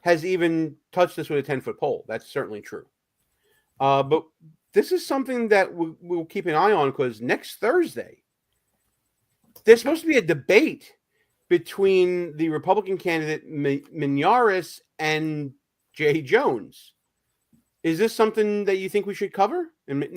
has even touched this with a 10-foot pole. That's certainly true. But this is something that we'll keep an eye on because next Thursday, there's supposed to be a debate between the Republican candidate Minaris and Jay Jones. Is this something that you think we should cover? And maybe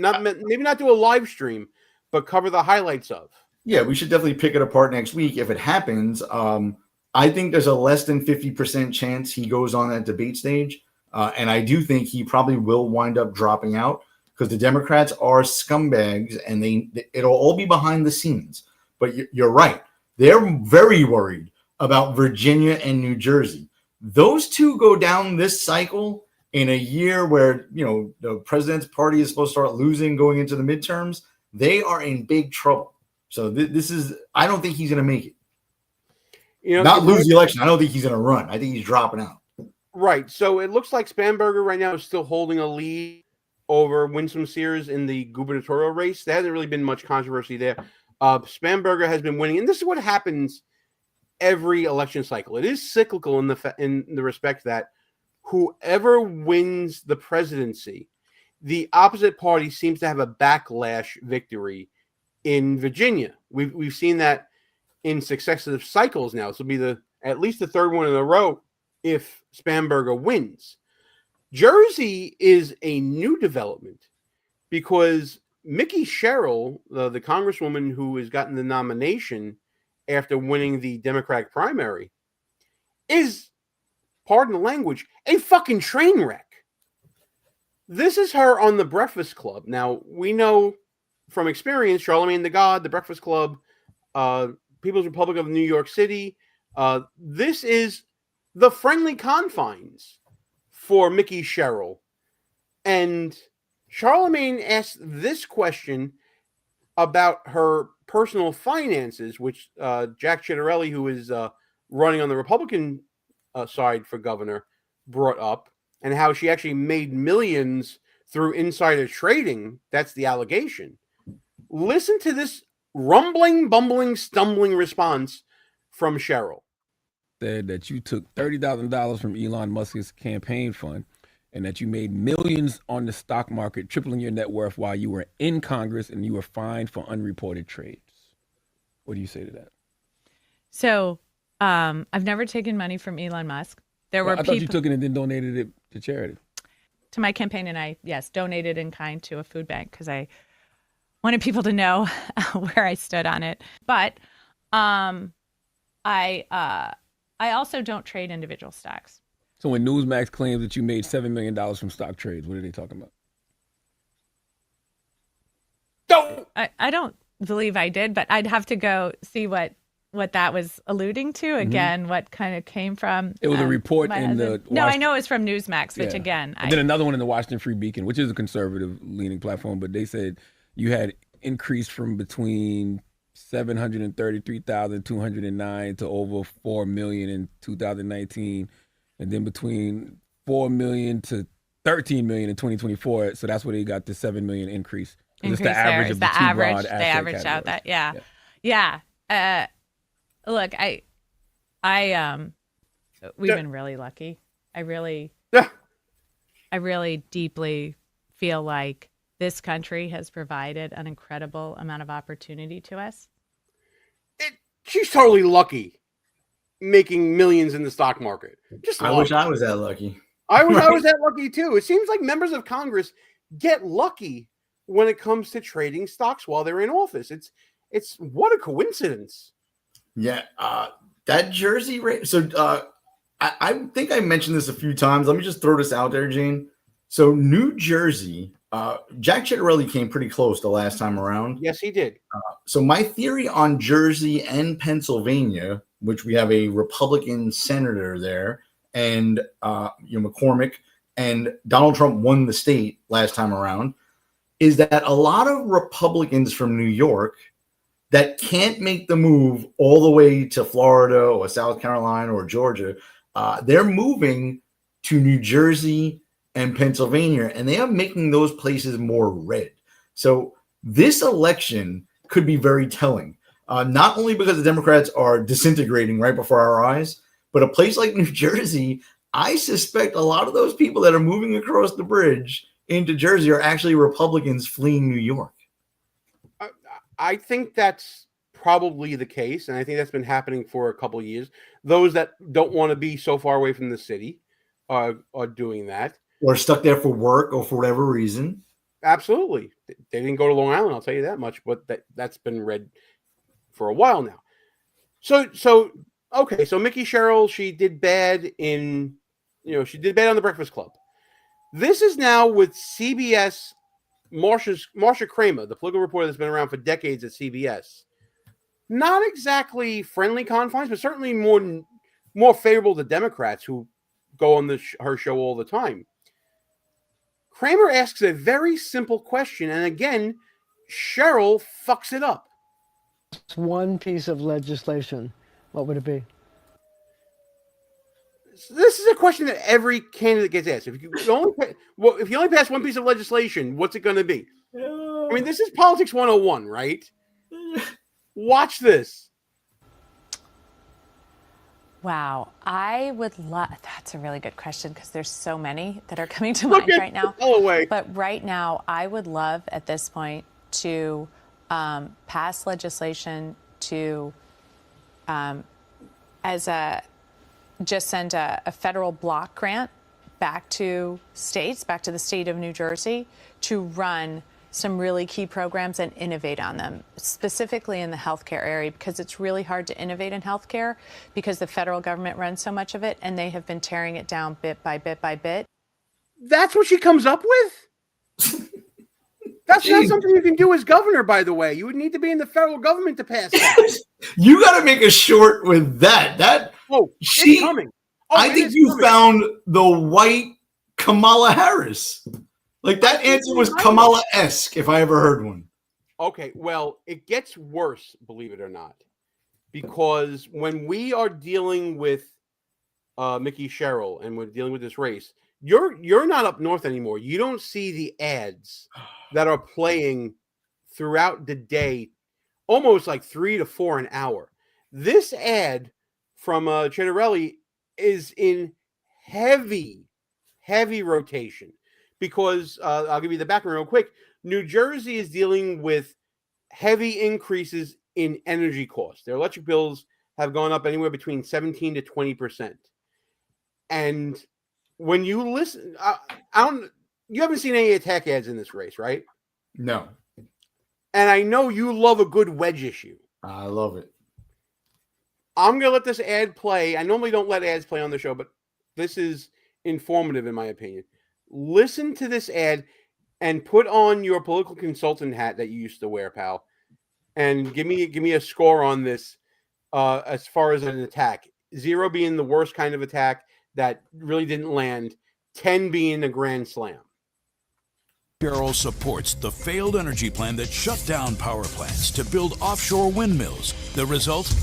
not do a live stream, but cover the highlights of? Yeah, we should definitely pick it apart next week if it happens. I think there's a less than 50% chance he goes on that debate stage. And I do think he probably will wind up dropping out because the Democrats are scumbags and it'll all be behind the scenes. But you're right. They're very worried about Virginia and New Jersey. Those two go down this cycle in a year where, the president's party is supposed to start losing going into the midterms. They are in big trouble. So this is, I don't think he's going to make it. Not lose the election. I don't think he's going to run. I think he's dropping out. Right. So it looks like Spanberger right now is still holding a lead over Winsome Sears in the gubernatorial race. There hasn't really been much controversy there. Spanberger has been winning, and this is what happens every election cycle. It is cyclical in the respect that whoever wins the presidency, the opposite party seems to have a backlash victory in Virginia. We've seen that in successive cycles now. This will be at least the third one in a row if Spanberger wins. Jersey is a new development because Mickey Sherrill, the congresswoman who has gotten the nomination after winning the Democratic primary, is, pardon the language, a fucking train wreck. This is her on The Breakfast Club. Now, we know from experience, Charlemagne the God, The Breakfast Club, People's Republic of New York City. This is the friendly confines for Mickey Sherrill. And Charlemagne asked this question about her personal finances, which Jack Ciattarelli, who is running on the Republican side for governor, brought up, and how she actually made millions through insider trading. That's the allegation. Listen to this rumbling, bumbling, stumbling response from Sherrill. Said that you took $30,000 from Elon Musk's campaign fund and that you made millions on the stock market, tripling your net worth while you were in Congress and you were fined for unreported trades. What do you say to that? So I've never taken money from Elon Musk. There were I thought you took it and then donated it to charity. To my campaign, and I, yes, donated in kind to a food bank because I wanted people to know where I stood on it. But I also don't trade individual stocks. So when Newsmax claims that you made $7 million from stock trades, what are they talking about? I don't believe I did, but I'd have to go see what that was alluding to. Again, what kind of came from. It was a report in the. No, I know it's from Newsmax, which again. And then another one in the Washington Free Beacon, which is a conservative leaning platform, but they said you had increased from between 733,209 to over 4 million in 2019, and then between 4 million to 13 million in 2024. So that's where they got the 7 million increase. It's the average of the two broad asset they averaged out that, yeah. Look, we've been really lucky. I really deeply feel like this country has provided an incredible amount of opportunity to us. She's totally lucky making millions in the stock market. I wish I was that lucky. I wish I was that lucky too. It seems like members of Congress get lucky when it comes to trading stocks while they're in office. It's what a coincidence. Yeah, that Jersey rate. So I think I mentioned this a few times. Let me just throw this out there, Gene. So New Jersey, Jack Ciattarelli came pretty close the last time around. Yes, he did. So my theory on Jersey and Pennsylvania, which we have a Republican senator there, and McCormick, and Donald Trump won the state last time around, is that a lot of Republicans from New York that can't make the move all the way to Florida or South Carolina or Georgia, they're moving to New Jersey and Pennsylvania, and they are making those places more red. So this election could be very telling, not only because the Democrats are disintegrating right before our eyes, but a place like New Jersey, I suspect a lot of those people that are moving across the bridge into Jersey are actually Republicans fleeing New York. I think that's probably the case, and I think that's been happening for a couple of years. Those that don't want to be so far away from the city are doing that. Or stuck there for work or for whatever reason. Absolutely. They didn't go to Long Island, I'll tell you that much, but that's been read for a while now. So Mickey Sherrill, she did bad on The Breakfast Club. This is now with CBS. Marsha Kramer, the political reporter that's been around for decades at CBS. Not exactly friendly confines, but certainly more favorable to Democrats who go on her show all the time. Kramer asks a very simple question, and again, Sherrill fucks it up. One piece of legislation, what would it be? This is a question that every candidate gets asked. If you only pass one piece of legislation, what's it going to be? I mean, this is politics 101, right? Watch this. Wow. I would love, that's a really good question because there's so many that are coming to mind right now. But right now, I would love at this point to pass legislation to, just send a federal block grant back to states, back to the state of New Jersey, to run some really key programs and innovate on them, specifically in the healthcare area, because it's really hard to innovate in healthcare because the federal government runs so much of it, and they have been tearing it down bit by bit by bit. That's what she comes up with? That's not something you can do as governor, by the way. You would need to be in the federal government to pass that. You got to make a short with that. It's coming. I think you found the white Kamala Harris. Like, that answer was Kamala-esque, if I ever heard one. Okay, well, it gets worse, believe it or not, because when we are dealing with Mickey Sherrill and we're dealing with this race, you're not up north anymore. You don't see the ads that are playing throughout the day, almost like 3 to 4 an hour. This ad from Chittarelli is in heavy rotation. Because I'll give you the background real quick. New Jersey is dealing with heavy increases in energy costs. Their electric bills have gone up anywhere between 17 to 20%. And when you listen, you haven't seen any attack ads in this race, right? No. And I know you love a good wedge issue. I love it. I'm going to let this ad play. I normally don't let ads play on the show, but this is informative in my opinion. Listen to this ad and put on your political consultant hat that you used to wear, pal, and give me a score on this as far as an attack. 0 being the worst kind of attack that really didn't land, 10 being a grand slam. Sherrill supports the failed energy plan that shut down power plants to build offshore windmills. The result?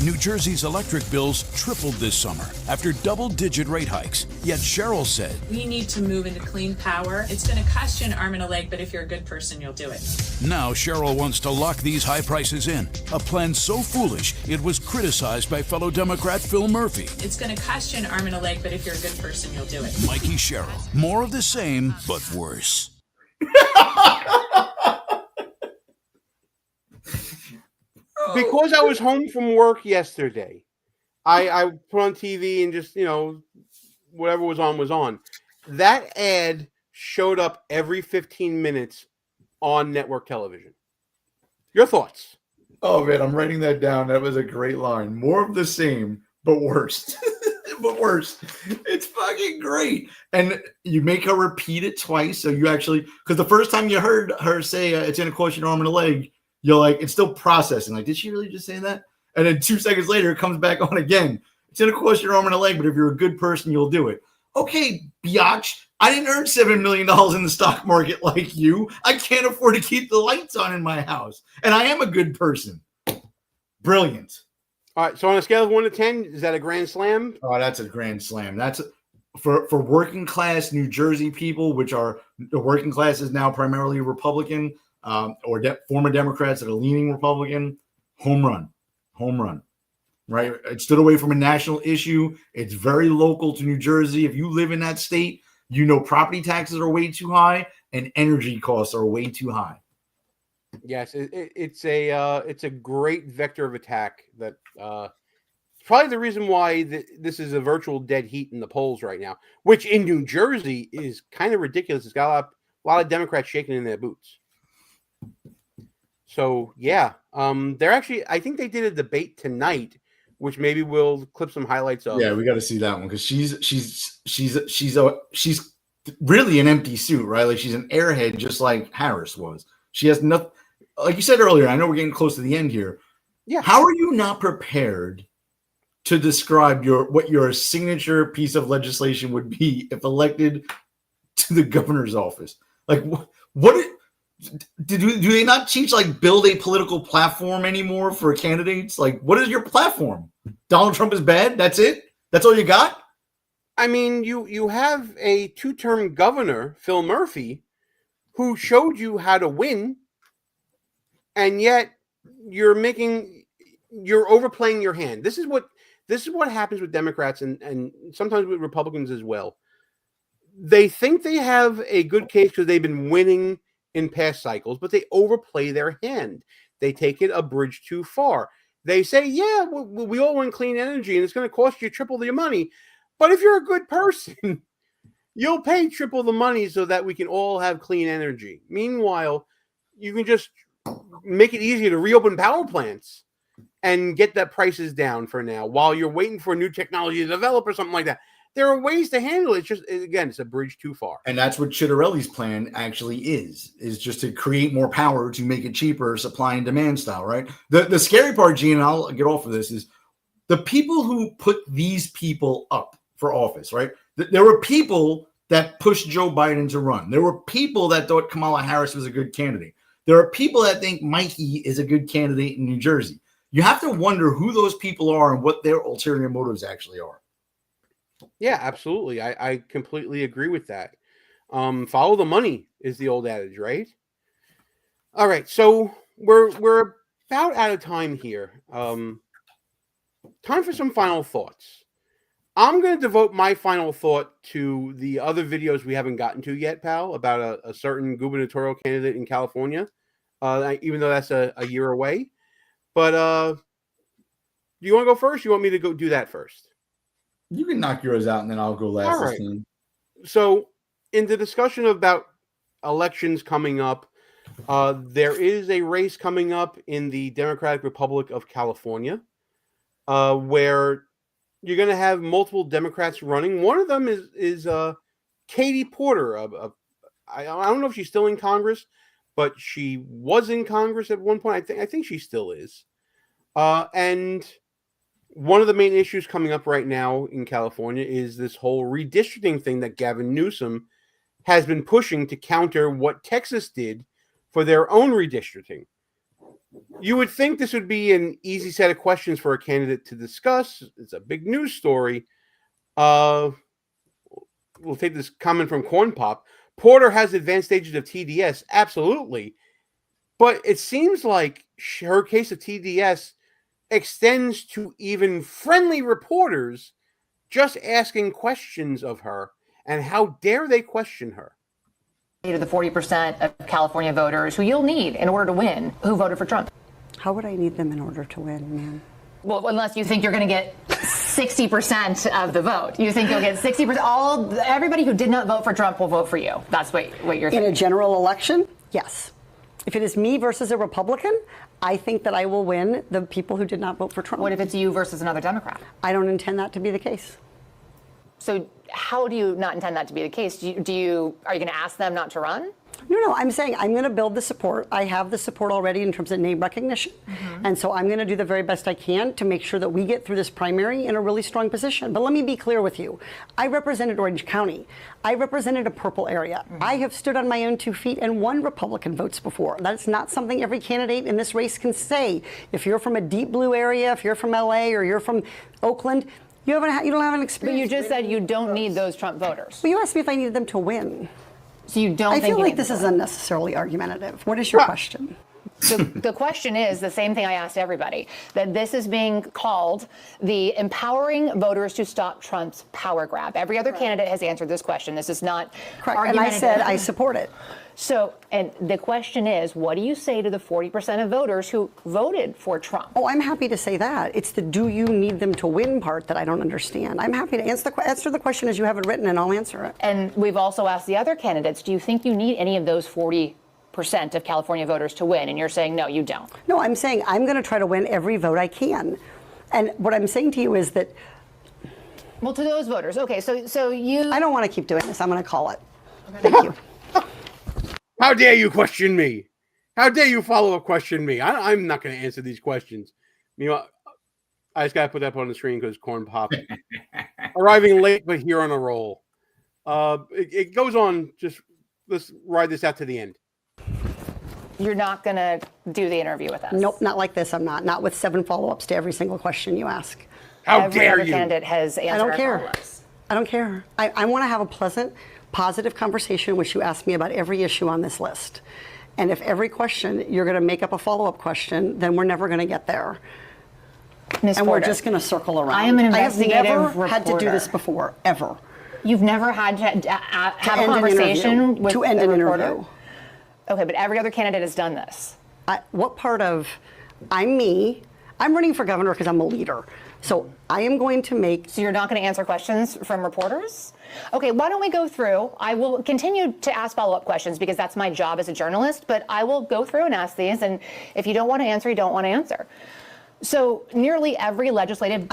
New Jersey's electric bills tripled this summer after double-digit rate hikes. Yet Sherrill said, we need to move into clean power. It's going to cost you an arm and a leg, but if you're a good person, you'll do it. Now Sherrill wants to lock these high prices in. A plan so foolish, it was criticized by fellow Democrat Phil Murphy. It's going to cost you an arm and a leg, but if you're a good person, you'll do it. Mikey Sherrill. More of the same, but worse. Because I was home from work yesterday, I put on TV and just, whatever was on. That ad showed up every 15 minutes on network television. Your thoughts? Oh, man, I'm writing that down. That was a great line. More of the same, but worse. But worse. It's fucking great. And you make her repeat it twice. So you actually, because the first time you heard her say it's going to cost you an arm and a leg, you're like, it's still processing. Like, did she really just say that? And then 2 seconds later, it comes back on again. It's going to cost your arm and a leg, but if you're a good person, you'll do it. Okay, biatch. I didn't earn $7 million in the stock market like you. I can't afford to keep the lights on in my house. And I am a good person. Brilliant. All right, so on a scale of 1 to 10, is that a grand slam? Oh, that's a grand slam. That's for working class New Jersey people, which are the working class is now primarily Republican, or former Democrats that are leaning Republican. Home run, right? It stood away from a national issue. It's very local to New Jersey. If you live in that state, property taxes are way too high and energy costs are way too high. Yes, it's a great vector of attack that probably the reason why this is a virtual dead heat in the polls right now, which in New Jersey is kind of ridiculous. It's got a lot of Democrats shaking in their boots. So yeah, they're actually, I think they did a debate tonight, which maybe we'll clip some highlights of. Yeah, we got to see that one because she's really an empty suit, right? Like she's an airhead, just like Harris was. She has nothing. Like you said earlier, I know we're getting close to the end here. Yeah. How are you not prepared to describe what your signature piece of legislation would be if elected to the governor's office? Like do they not teach like build a political platform anymore for candidates? Like, what is your platform? Donald Trump is bad. That's it. That's all you got. I mean, you have a 2-term governor, Phil Murphy, who showed you how to win, and yet you're overplaying your hand. This is what happens with Democrats and sometimes with Republicans as well. They think they have a good case because they've been winning in past cycles, but they overplay their hand. They take it a bridge too far. They say, yeah, we all want clean energy and it's going to cost you triple your money. But if you're a good person, You'll pay triple the money so that we can all have clean energy. Meanwhile, you can just make it easier to reopen power plants and get that prices down for now while you're waiting for new technology to develop or something like that. There are ways to handle it. It's just, again, it's a bridge too far. And that's what Chitterelli's plan actually is just to create more power to make it cheaper, supply and demand style, right? The scary part, Gene, and I'll get off of this, is the people who put these people up for office, right? There were people that pushed Joe Biden to run. There were people that thought Kamala Harris was a good candidate. There are people that think Mikey is a good candidate in New Jersey. You have to wonder who those people are and what their ulterior motives actually are. Yeah, absolutely. I completely agree with that. Follow the money is the old adage, right? All right, so we're about out of time here. Time for some final thoughts. I'm going to devote my final thought to the other videos we haven't gotten to yet, pal, about a certain gubernatorial candidate in California, even though that's a year away. But do you want to go first? You want me to go do that first? You can knock yours out, and then I'll go last. All right. So in the discussion about elections coming up, there is a race coming up in the Democratic Republic of California where you're going to have multiple Democrats running. One of them is Katie Porter. I don't know if she's still in Congress, but she was in Congress at one point. I think she still is. And one of the main issues coming up right now in California is this whole redistricting thing that Gavin Newsom has been pushing to counter what Texas did for their own redistricting. You would think this would be an easy set of questions for a candidate to discuss. It's a big news story. We'll take this comment from Corn Pop. Porter has advanced stages of TDS. Absolutely. But it seems like her case of TDS extends to even friendly reporters just asking questions of her. And how dare they question her? To the 40% of California voters who you'll need in order to win, who voted for Trump. How would I need them in order to win, man? Well, unless you think you're going to get 60% of the vote. You think you'll get 60%. Everybody who did not vote for Trump will vote for you. That's what you're thinking. In a general election, yes. If it is me versus a Republican, I think that I will win the people who did not vote for Trump. What if it's you versus another Democrat? I don't intend that to be the case. So how do you not intend that to be the case? Are you going to ask them not to run? No, I'm saying I'm going to build the support. I have the support already in terms of name recognition. And so I'm going to do the very best I can to make sure that we get through this primary in a really strong position. But let me be clear with you. I represented Orange County. I represented a purple area. I have stood on my own 2 feet and won Republican votes before. That's not something every candidate in this race can say. If you're from a deep blue area, if you're from LA or you're from Oakland, you don't have an experience. But you just said you don't need those Trump voters. Well, you asked me if I needed them to win. So you don't I think feel like this is unnecessarily argumentative. What is your question? So the question is the same thing I asked everybody, that this is being called the empowering voters to stop Trump's power grab. Every other candidate has answered this question. This is not correct. And I said I support it. So, and the question is, what do you say to the 40% of voters who voted for Trump? Oh, I'm happy to say that. It's the do you need them to win part that I don't understand. I'm happy to answer the question as you have it written, and I'll answer it. And we've also asked the other candidates, do you think you need any of those 40% of California voters to win? And you're saying, no, you don't. No, I'm saying I'm going to try to win every vote I can. And what I'm saying to you is that... Well, to those voters. Okay, so you... I don't want to keep doing this. I'm going to call it. Okay. Thank you. How dare you question me? How dare you follow-up question me? I'm not going to answer these questions. Meanwhile, I just got to put that up on the screen because Corn Pop arriving late, but here on a roll. It goes on. Just let's ride this out to the end. You're not going to do the interview with us? Nope, not like this. I'm not. Not with 7 follow-ups to every single question you ask. How dare you? Every other candidate has answered. I don't care. I don't care. I want to have a pleasant, positive conversation in which you ask me about every issue on this list. And if every question you're going to make up a follow-up question, then we're never going to get there. Ms. And Porter, we're just going to circle around. I am an investigative I have never reporter. had to do this before, ever. You've never had to have a conversation with to end an reporter? interview. Okay, but every other candidate has done this. What part of I'm me, I'm running for governor because I'm a leader. So I am going to make... So you're not going to answer questions from reporters? Okay, why don't we go through? I will continue to ask follow-up questions because that's my job as a journalist, but I will go through and ask these, and if you don't want to answer, you don't want to answer. So nearly every legislative...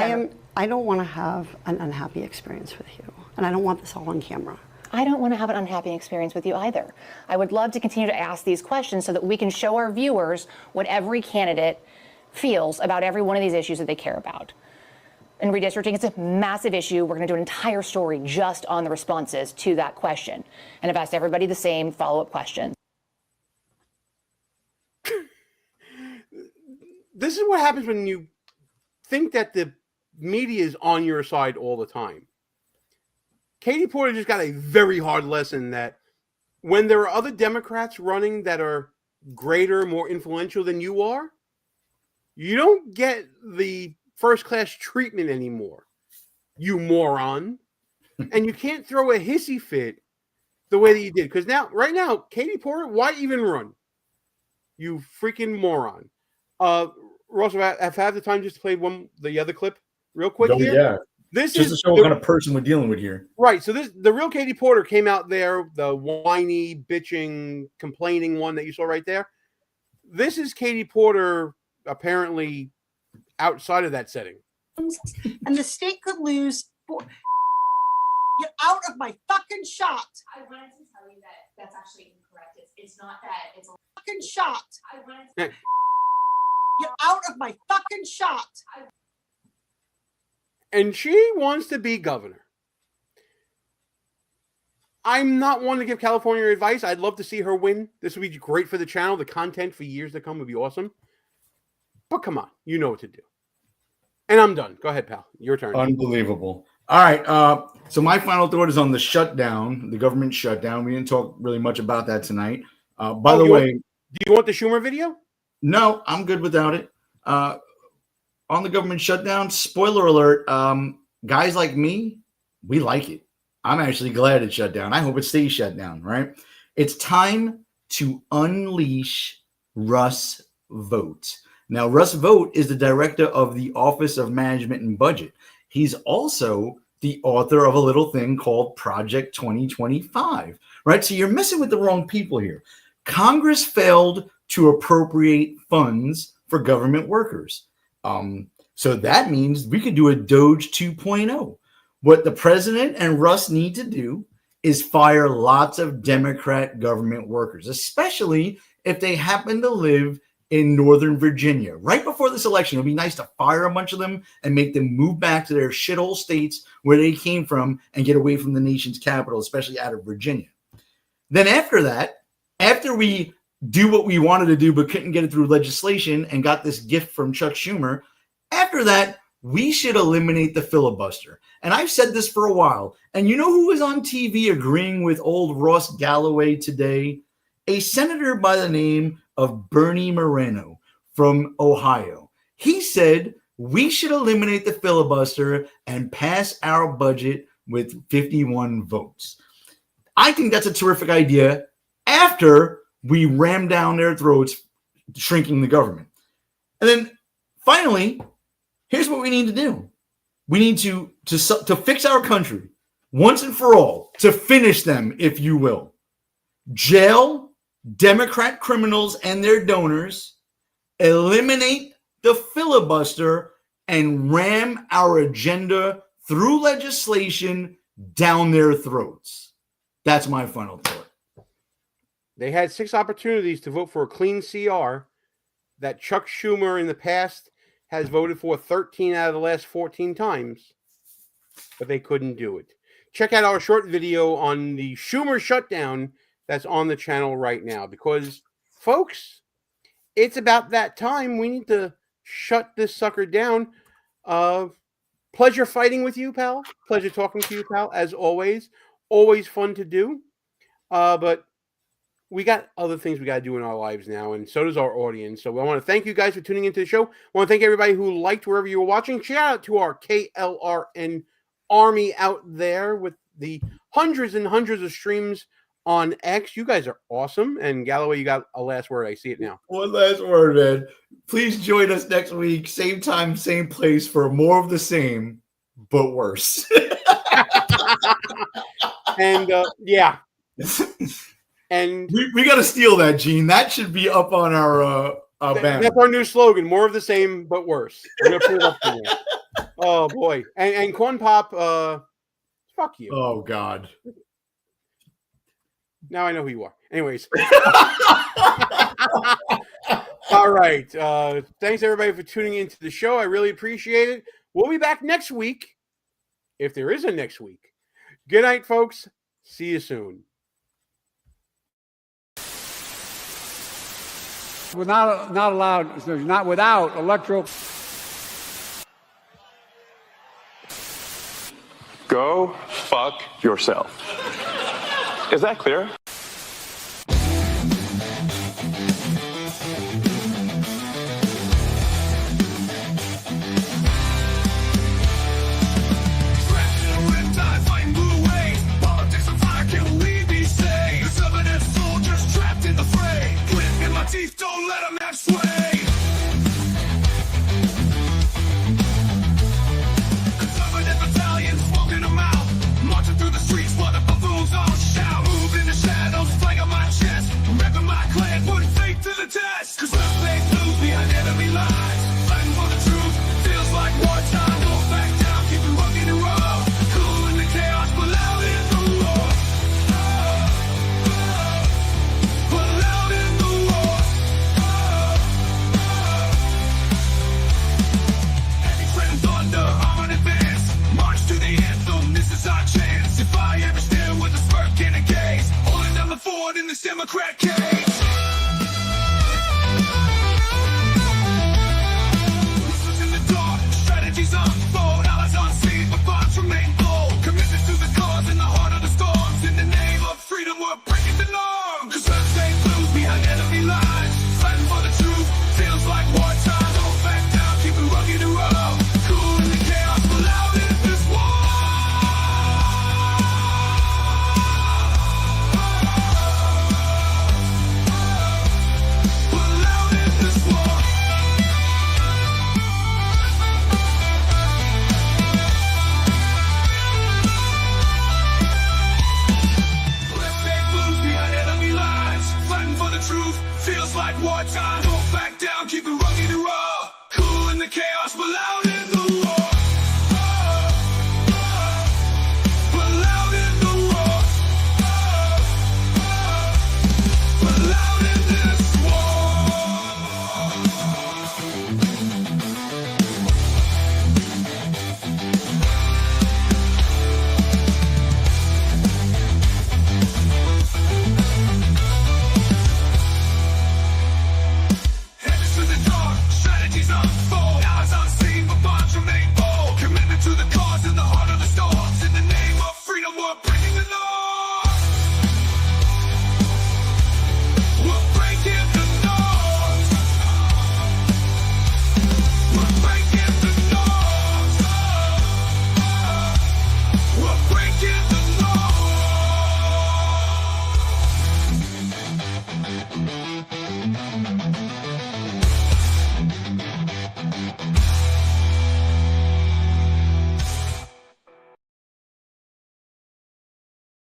I don't want to have an unhappy experience with you, and I don't want this all on camera. I don't want to have an unhappy experience with you either. I would love to continue to ask these questions so that we can show our viewers what every candidate feels about every one of these issues that they care about. And redistricting, it's a massive issue. We're going to do an entire story just on the responses to that question. And I've asked everybody the same follow-up questions. This is what happens when you think that the media is on your side all the time. Katie Porter just got a very hard lesson that when there are other Democrats running that are greater, more influential than you are, you don't get the first-class treatment anymore, you moron. And you can't throw a hissy fit the way that you did. Because right now, Katie Porter, why even run? You freaking moron. Ross, I've had the time just to play the other clip real quick here. Yeah. This just to show what kind of person we're dealing with here. Right. So the real Katie Porter came out there, the whiny, bitching, complaining one that you saw right there. This is Katie Porter apparently outside of that setting. And the state could lose. Get out of my fucking shot. I wanted to tell you that that's actually incorrect. It's not that. It's a fucking shot. I wanted to get out of my fucking shot. And she wants to be governor. I'm not one to give California advice. I'd love to see her win. This would be great for the channel. The content for years to come would be awesome. But come on, you know what to do. And I'm done. Go ahead, pal. Your turn. Unbelievable. All right. So my final thought is on the shutdown, the government shutdown. We didn't talk really much about that tonight. By the way, do you want the Schumer video? No, I'm good without it. On the government shutdown, spoiler alert, guys like me, we like it. I'm actually glad it's shut down. I hope it stays shut down, right? It's time to unleash Russ Vought. Now, Russ Vought is the director of the Office of Management and Budget. He's also the author of a little thing called Project 2025, right? So you're messing with the wrong people here. Congress failed to appropriate funds for government workers. So that means we could do a Doge 2.0. What the president and Russ need to do is fire lots of Democrat government workers, especially if they happen to live in Northern Virginia. Right before this election, it'll be nice to fire a bunch of them and make them move back to their shithole states where they came from and get away from the nation's capital, especially out of Virginia. Then after that, after we do what we wanted to do but couldn't get it through legislation and got this gift from Chuck Schumer, after that, we should eliminate the filibuster. And I've said this for a while. And you know who was on TV agreeing with old Ross Galloway today? A senator by the name of Bernie Moreno from Ohio. He said we should eliminate the filibuster and pass our budget with 51 votes. I think that's a terrific idea after we ram down their throats, shrinking the government. And then finally, here's what we need to do. We need to fix our country once and for all, to finish them, if you will. Jail Democrat criminals and their donors, eliminate the filibuster, and ram our agenda through legislation down their throats. That's my final thought. They had 6 opportunities to vote for a clean CR that Chuck Schumer in the past has voted for 13 out of the last 14 times, but they couldn't do it. Check out our short video on the Schumer shutdown that's on the channel right now, because, folks, it's about that time. We need to shut this sucker down. Pleasure fighting with you, pal. Pleasure talking to you, pal, as always. Always fun to do. But we got other things we got to do in our lives now, and so does our audience. So I want to thank you guys for tuning into the show. I want to thank everybody who liked wherever you were watching. Shout out to our KLRN army out there with the hundreds and hundreds of streams on X. You guys are awesome. And Galloway, you got a last word. I see it now. One last word, man. Please join us next week, same time, same place, for more of the same, but worse. And yeah. And we got to steal that, Gene. That should be up on our banner. That's our new slogan: more of the same, but worse. We're gonna put it up there. Oh boy! And Corn Pop, fuck you. Oh God! Now I know who you are. Anyways, all right. Thanks everybody for tuning into the show. I really appreciate it. We'll be back next week, if there is a next week. Good night, folks. See you soon. Not allowed, not without electoral. Go fuck yourself. Is that clear? Teeth, don't let them have sway. Conservative battalions walking them out, marching through the streets while the buffoons all shout. Move in the shadows, flag on my chest, repping my clan, putting faith to the test. Cause we're fake blues behind enemy lines, fighting for the truth, feels like wartime. Don't back down, keep it rocking and roll. Cool in the chaos, but loud in the roar. But loud in the roar. Thunder, arm in advance. March to the anthem, this is our chance. If I ever stand with a smirk and a gaze, holding down the fort in this Democrat cage. This was in the dark, strategies on.